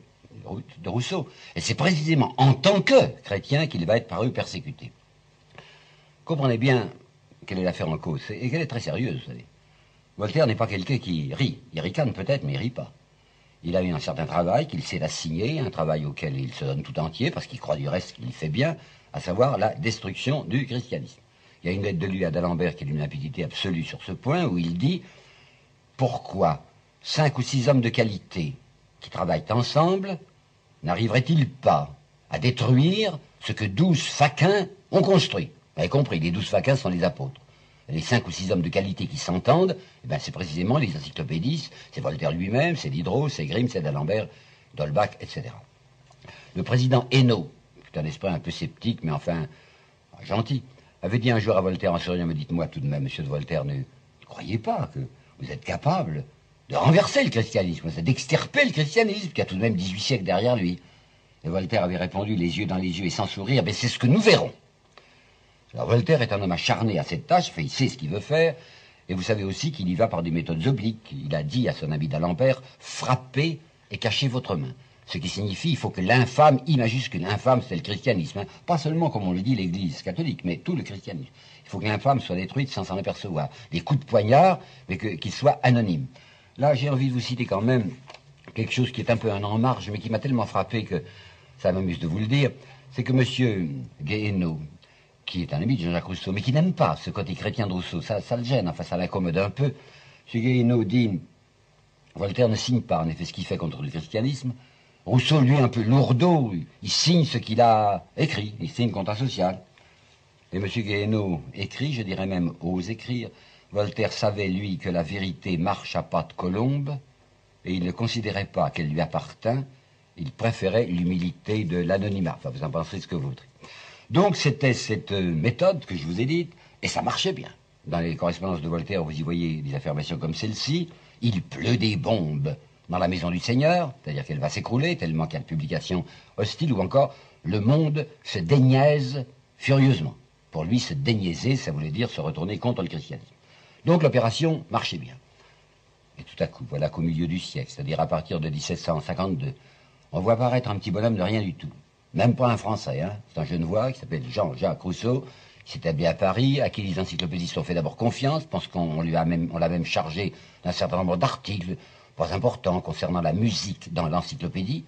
Rousseau. Et c'est précisément en tant que chrétien qu'il va être par eux persécuté. Comprenez bien quelle est l'affaire en cause, et qu'elle est très sérieuse, vous savez. Voltaire n'est pas quelqu'un qui rit. Il ricane peut-être, mais il rit pas. Il a eu un certain travail qu'il s'est assigné, un travail auquel il se donne tout entier, parce qu'il croit du reste qu'il fait bien, à savoir la destruction du christianisme. Il y a une lettre de lui à d'Alembert qui est d'une limpidité absolue sur ce point, où il dit « Pourquoi 5 ou 6 hommes de qualité qui travaillent ensemble n'arriveraient-ils pas à détruire ce que 12 faquins ont construit ?» Vous avez compris, les 12 faquins sont les apôtres. Les 5 ou 6 hommes de qualité qui s'entendent, eh ben c'est précisément les encyclopédistes, c'est Voltaire lui-même, c'est Diderot, c'est Grimm, c'est d'Alembert, d'Holbach, etc. Le président Hainaut, qui est un esprit un peu sceptique, mais enfin gentil, avait dit un jour à Voltaire en souriant, me dites-moi tout de même, monsieur de Voltaire, ne croyez pas que vous êtes capable de renverser le christianisme, d'extirper le christianisme, qui a tout de même 18 siècles derrière lui. Et Voltaire avait répondu, les yeux dans les yeux et sans sourire, mais c'est ce que nous verrons. Alors Voltaire est un homme acharné à cette tâche, il sait ce qu'il veut faire, et vous savez aussi qu'il y va par des méthodes obliques. Il a dit à son ami d'Alembert, frappez et cachez votre main. Ce qui signifie, il faut que l'infâme, I majuscule, infâme, c'est le christianisme. Hein. Pas seulement, comme on le dit, l'Église catholique, mais tout le christianisme. Il faut que l'infâme soit détruite sans s'en apercevoir. Des coups de poignard, mais qu'il soit anonyme. Là, j'ai envie de vous citer quand même quelque chose qui est un peu un en marge, mais qui m'a tellement frappé que ça m'amuse de vous le dire, c'est que M. Guéhenno, qui est un ami de Jean-Jacques Rousseau, mais qui n'aime pas ce côté chrétien de Rousseau, ça le gêne, enfin ça l'incommode un peu. M. Guéhenno dit, Voltaire ne signe pas, en effet, ce qu'il fait contre le christianisme. Rousseau, lui, un peu lourdeau, il signe ce qu'il a écrit, il signe contrat social. Et M. Guéhenno écrit, je dirais même ose écrire, Voltaire savait, lui, que la vérité marche à pas de colombe, et il ne considérait pas qu'elle lui appartint, il préférait l'humilité de l'anonymat. Enfin, vous en pensez ce que vous voudrez. Donc c'était cette méthode que je vous ai dite, et ça marchait bien. Dans les correspondances de Voltaire, vous y voyez des affirmations comme celle-ci. Il pleut des bombes dans la maison du Seigneur, c'est-à-dire qu'elle va s'écrouler tellement qu'il y a de publications hostiles, ou encore le monde se déniaise furieusement. Pour lui, se déniaiser, ça voulait dire se retourner contre le christianisme. Donc l'opération marchait bien. Et tout à coup, voilà qu'au milieu du siècle, c'est-à-dire à partir de 1752, on voit apparaître un petit bonhomme de rien du tout. Même pas un Français, hein. C'est un Genevois qui s'appelle Jean-Jacques Rousseau, qui s'est établi à Paris, à qui les encyclopédistes ont fait d'abord confiance, parce qu'on l'a même chargé d'un certain nombre d'articles, pas importants, concernant la musique dans l'encyclopédie.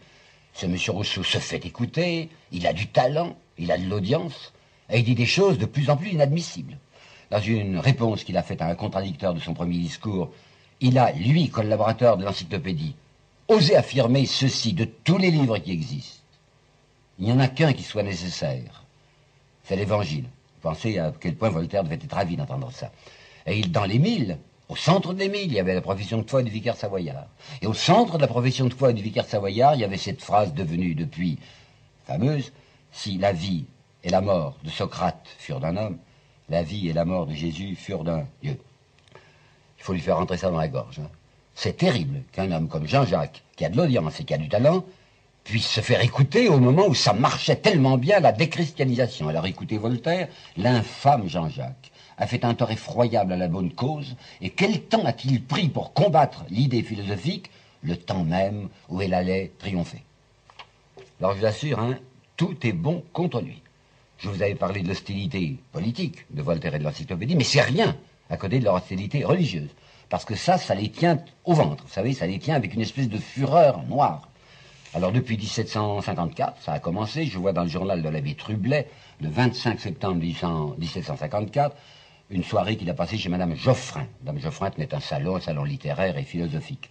Ce monsieur Rousseau se fait écouter, il a du talent, il a de l'audience, et il dit des choses de plus en plus inadmissibles. Dans une réponse qu'il a faite à un contradicteur de son premier discours, il a, lui, collaborateur de l'encyclopédie, osé affirmer ceci de tous les livres qui existent. Il n'y en a qu'un qui soit nécessaire. C'est l'Évangile. Vous pensez à quel point Voltaire devait être ravi d'entendre ça. Et dans les 1000, au centre des 1000, il y avait la profession de foi du vicaire savoyard. Et au centre de la profession de foi du vicaire savoyard, il y avait cette phrase devenue depuis fameuse, si la vie et la mort de Socrate furent d'un homme, la vie et la mort de Jésus furent d'un Dieu. Il faut lui faire rentrer ça dans la gorge. Hein. C'est terrible qu'un homme comme Jean-Jacques, qui a de l'audience et qui a du talent, puisse se faire écouter au moment où ça marchait tellement bien, la déchristianisation. Alors écoutez Voltaire, l'infâme Jean-Jacques a fait un tort effroyable à la bonne cause, et quel temps a-t-il pris pour combattre l'idée philosophique, le temps même où elle allait triompher. Alors je vous assure, hein, tout est bon contre lui. Je vous avais parlé de l'hostilité politique de Voltaire et de l'encyclopédie, mais c'est rien à côté de leur hostilité religieuse. Parce que ça les tient au ventre, vous savez, ça les tient avec une espèce de fureur noire. Alors depuis 1754, ça a commencé, je vois dans le journal de l'abbé Trublet, le 25 septembre 1754, une soirée qu'il a passée chez Madame Geoffrin. Madame Geoffrin tenait un salon littéraire et philosophique.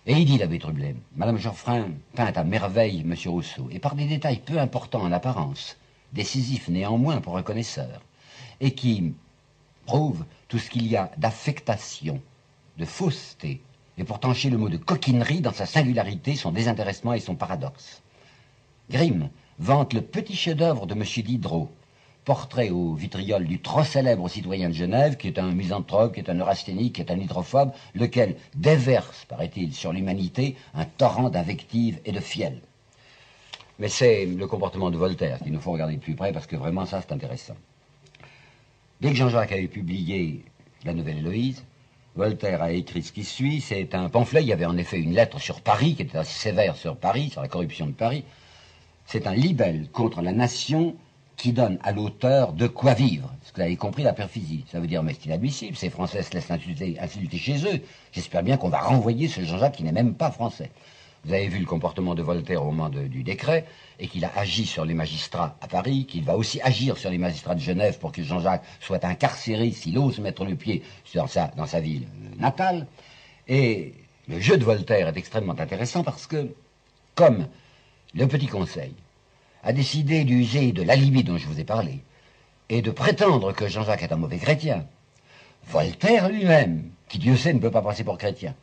Et il dit, l'abbé Trublet, Madame Geoffrin peint à merveille M. Rousseau, et par des détails peu importants en apparence, décisifs néanmoins pour un connaisseur, et qui prouvent tout ce qu'il y a d'affectation, de fausseté et pour trancher le mot de coquinerie dans sa singularité, son désintéressement et son paradoxe. Grimm vante le petit chef-d'œuvre de M. Diderot, portrait au vitriol du trop célèbre citoyen de Genève, qui est un misanthrope, qui est un neurasthénique, qui est un hydrophobe, lequel déverse, paraît-il, sur l'humanité un torrent d'invectives et de fiel. Mais c'est le comportement de Voltaire qu'il nous faut regarder de plus près, parce que vraiment ça c'est intéressant. Dès que Jean-Jacques avait publié La Nouvelle Héloïse, Voltaire a écrit ce qui suit. C'est un pamphlet, il y avait en effet une lettre sur Paris, qui était assez sévère sur Paris, sur la corruption de Paris. C'est un libelle contre la nation qui donne à l'auteur de quoi vivre. Parce que vous avez compris la perfidie. Ça veut dire, mais c'est inadmissible, ces Français se laissent insulter chez eux. J'espère bien qu'on va renvoyer ce Jean-Jacques qui n'est même pas français. Vous avez vu le comportement de Voltaire au moment du décret, et qu'il a agi sur les magistrats à Paris, qu'il va aussi agir sur les magistrats de Genève pour que Jean-Jacques soit incarcéré s'il ose mettre le pied dans sa ville natale. Et le jeu de Voltaire est extrêmement intéressant parce que, comme le Petit Conseil a décidé d'user de l'alibi dont je vous ai parlé, et de prétendre que Jean-Jacques est un mauvais chrétien, Voltaire lui-même, qui Dieu sait ne peut pas passer pour chrétien,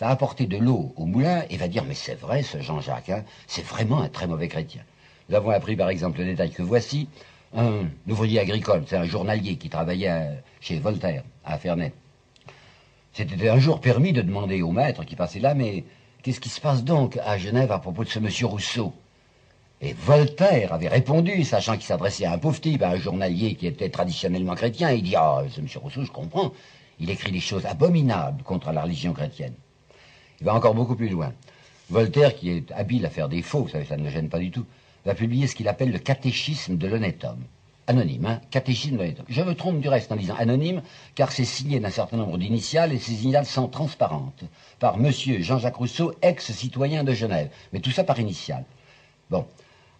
va apporter de l'eau au moulin et va dire « mais c'est vrai ce Jean-Jacques, hein, c'est vraiment un très mauvais chrétien ». Nous avons appris par exemple le détail que voici, un ouvrier agricole, c'est un journalier qui travaillait chez Voltaire, à Ferney. C'était un jour permis de demander au maître qui passait là « mais qu'est-ce qui se passe donc à Genève à propos de ce monsieur Rousseau ?» Et Voltaire avait répondu, sachant qu'il s'adressait à un pauvre type, à un journalier qui était traditionnellement chrétien, il dit « ah, ce monsieur Rousseau, je comprends, il écrit des choses abominables contre la religion chrétienne ». Il va encore beaucoup plus loin. Voltaire, qui est habile à faire des faux, vous savez, ça ne le gêne pas du tout, va publier ce qu'il appelle le catéchisme de l'honnête homme. Anonyme, hein, catéchisme de l'honnête homme. Je me trompe du reste en disant anonyme, car c'est signé d'un certain nombre d'initiales, et ces initiales sont transparentes, par monsieur Jean-Jacques Rousseau, ex-citoyen de Genève. Mais tout ça par initiales. Bon.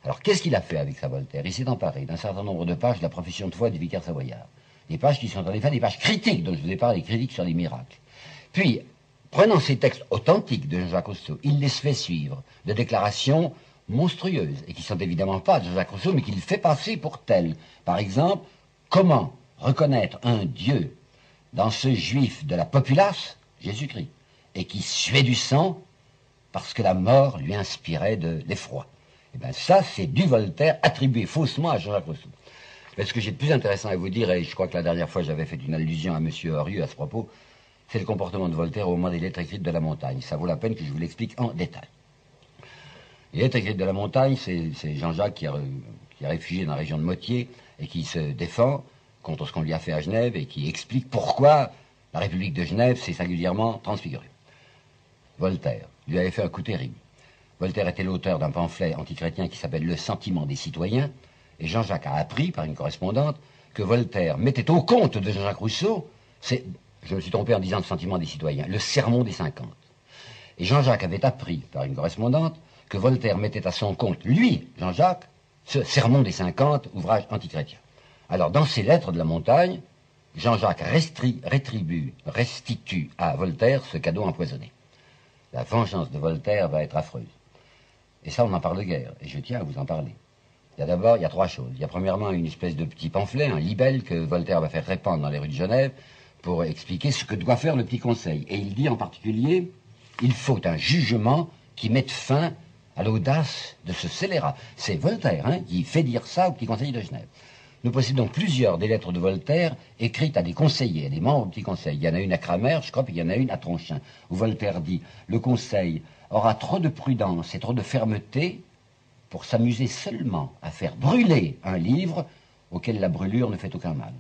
Alors, qu'est-ce qu'il a fait avec ça, Voltaire? Il s'est emparé d'un certain nombre de pages de la profession de foi du vicaire savoyard. Des pages qui sont en effet des pages critiques, dont je vous ai parlé, critiques sur les miracles. Puis, prenant ces textes authentiques de Jean-Jacques Rousseau, il les fait suivre de déclarations monstrueuses, et qui sont évidemment pas de Jean-Jacques Rousseau, mais qu'il fait passer pour telles. Par exemple, comment reconnaître un Dieu dans ce juif de la populace, Jésus-Christ, et qui suait du sang parce que la mort lui inspirait de l'effroi. Eh bien ça, c'est du Voltaire attribué faussement à Jean-Jacques Rousseau. Mais ce que j'ai de plus intéressant à vous dire, et je crois que la dernière fois j'avais fait une allusion à M. Horieux à ce propos, c'est le comportement de Voltaire au moment des lettres écrites de la montagne. Ça vaut la peine que je vous l'explique en détail. Les lettres écrites de la montagne, c'est Jean-Jacques qui est réfugié dans la région de Motier et qui se défend contre ce qu'on lui a fait à Genève et qui explique pourquoi la République de Genève s'est singulièrement transfigurée. Voltaire lui avait fait un coup terrible. Voltaire était l'auteur d'un pamphlet antichrétien qui s'appelle « Le sentiment des citoyens », et Jean-Jacques a appris par une correspondante que Voltaire mettait au compte de Jean-Jacques Rousseau, je me suis trompé en disant le sentiment des citoyens, le sermon des 50. Et Jean-Jacques avait appris par une correspondante que Voltaire mettait à son compte, lui, Jean-Jacques, ce sermon des 50, ouvrage antichrétien. Alors, dans ses lettres de la montagne, Jean-Jacques restitue à Voltaire ce cadeau empoisonné. La vengeance de Voltaire va être affreuse. Et ça, on n'en parle guère, et je tiens à vous en parler. Il y a trois choses. Il y a premièrement une espèce de petit pamphlet, un libelle que Voltaire va faire répandre dans les rues de Genève pour expliquer ce que doit faire le Petit Conseil. Et il dit en particulier, il faut un jugement qui mette fin à l'audace de ce scélérat. C'est Voltaire qui fait dire ça au Petit Conseil de Genève. Nous possédons plusieurs des lettres de Voltaire écrites à des conseillers, à des membres du Petit Conseil. Il y en a une à Cramer, je crois, puis il y en a une à Tronchin, où Voltaire dit « Le Conseil aura trop de prudence et trop de fermeté pour s'amuser seulement à faire brûler un livre auquel la brûlure ne fait aucun mal. »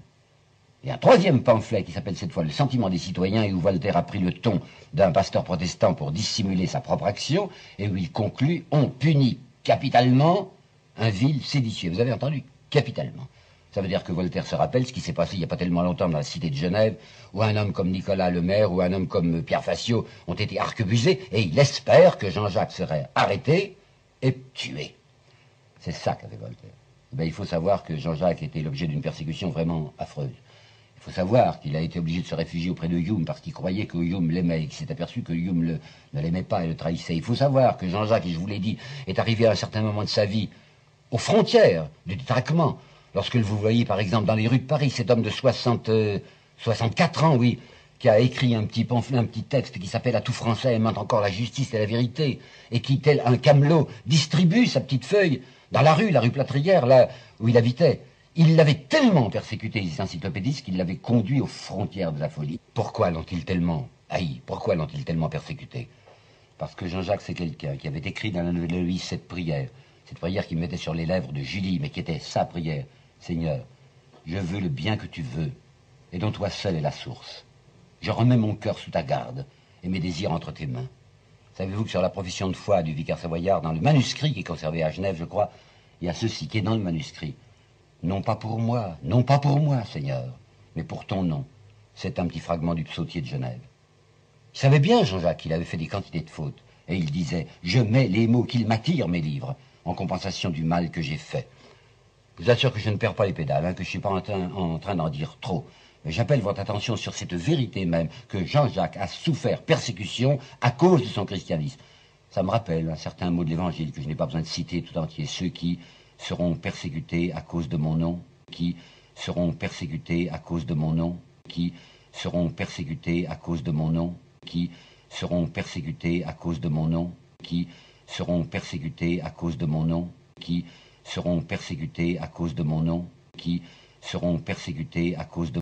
Et un troisième pamphlet qui s'appelle cette fois « Le sentiment des citoyens » et où Voltaire a pris le ton d'un pasteur protestant pour dissimuler sa propre action et où il conclut « On punit capitalement un vil séditieux ». Vous avez entendu ? Capitalement. Ça veut dire que Voltaire se rappelle ce qui s'est passé il n'y a pas tellement longtemps dans la cité de Genève, où un homme comme Nicolas le maire ou un homme comme Pierre Facio ont été arquebusés, et il espère que Jean-Jacques serait arrêté et tué. C'est ça qu'avait Voltaire. Ben, il faut savoir que Jean-Jacques était l'objet d'une persécution vraiment affreuse. Il faut savoir qu'il a été obligé de se réfugier auprès de Hume parce qu'il croyait que Hume l'aimait et qu'il s'est aperçu que Hume ne l'aimait pas et le trahissait. Il faut savoir que Jean-Jacques, et je vous l'ai dit, est arrivé à un certain moment de sa vie aux frontières du détraquement. Lorsque vous voyez, par exemple, dans les rues de Paris, cet homme de 64 ans, oui, qui a écrit un petit pamphlet, un petit texte qui s'appelle À tout Français aimant encore la justice et la vérité, et qui, tel un camelot, distribue sa petite feuille dans la rue Plâtrière, là où il habitait. Il l'avait tellement persécuté, les encyclopédistes, qu'il l'avait conduit aux frontières de la folie. Pourquoi l'ont-ils tellement haï? Pourquoi l'ont-ils tellement persécuté? Parce que Jean-Jacques, c'est quelqu'un qui avait écrit dans la Nouvelle Héloïse cette prière qui me mettait sur les lèvres de Julie, mais qui était sa prière. Seigneur, je veux le bien que tu veux, et dont toi seul est la source. Je remets mon cœur sous ta garde, et mes désirs entre tes mains. Savez-vous que sur la profession de foi du vicaire savoyard, dans le manuscrit qui est conservé à Genève, je crois, il y a ceci qui est dans le manuscrit. Non pas pour moi, Seigneur, mais pour ton nom. C'est un petit fragment du psautier de Genève. Il savait bien, Jean-Jacques, qu'il avait fait des quantités de fautes. Et il disait, je mets les mots qu'ils m'attirent, mes livres, en compensation du mal que j'ai fait. Je vous assure que je ne perds pas les pédales, que je ne suis pas en train d'en dire trop. Mais j'appelle votre attention sur cette vérité même, que Jean-Jacques a souffert persécution à cause de son christianisme. Ça me rappelle un certain mot de l'Évangile que je n'ai pas besoin de citer tout entier. Ceux qui seront persécutés à cause de mon nom, qui seront persécutés à cause de mon nom, qui seront persécutés à cause de mon nom, qui seront persécutés à cause de mon nom, qui seront persécutés à cause de mon nom, qui seront persécutés à cause de mon nom, qui seront persécutés à cause de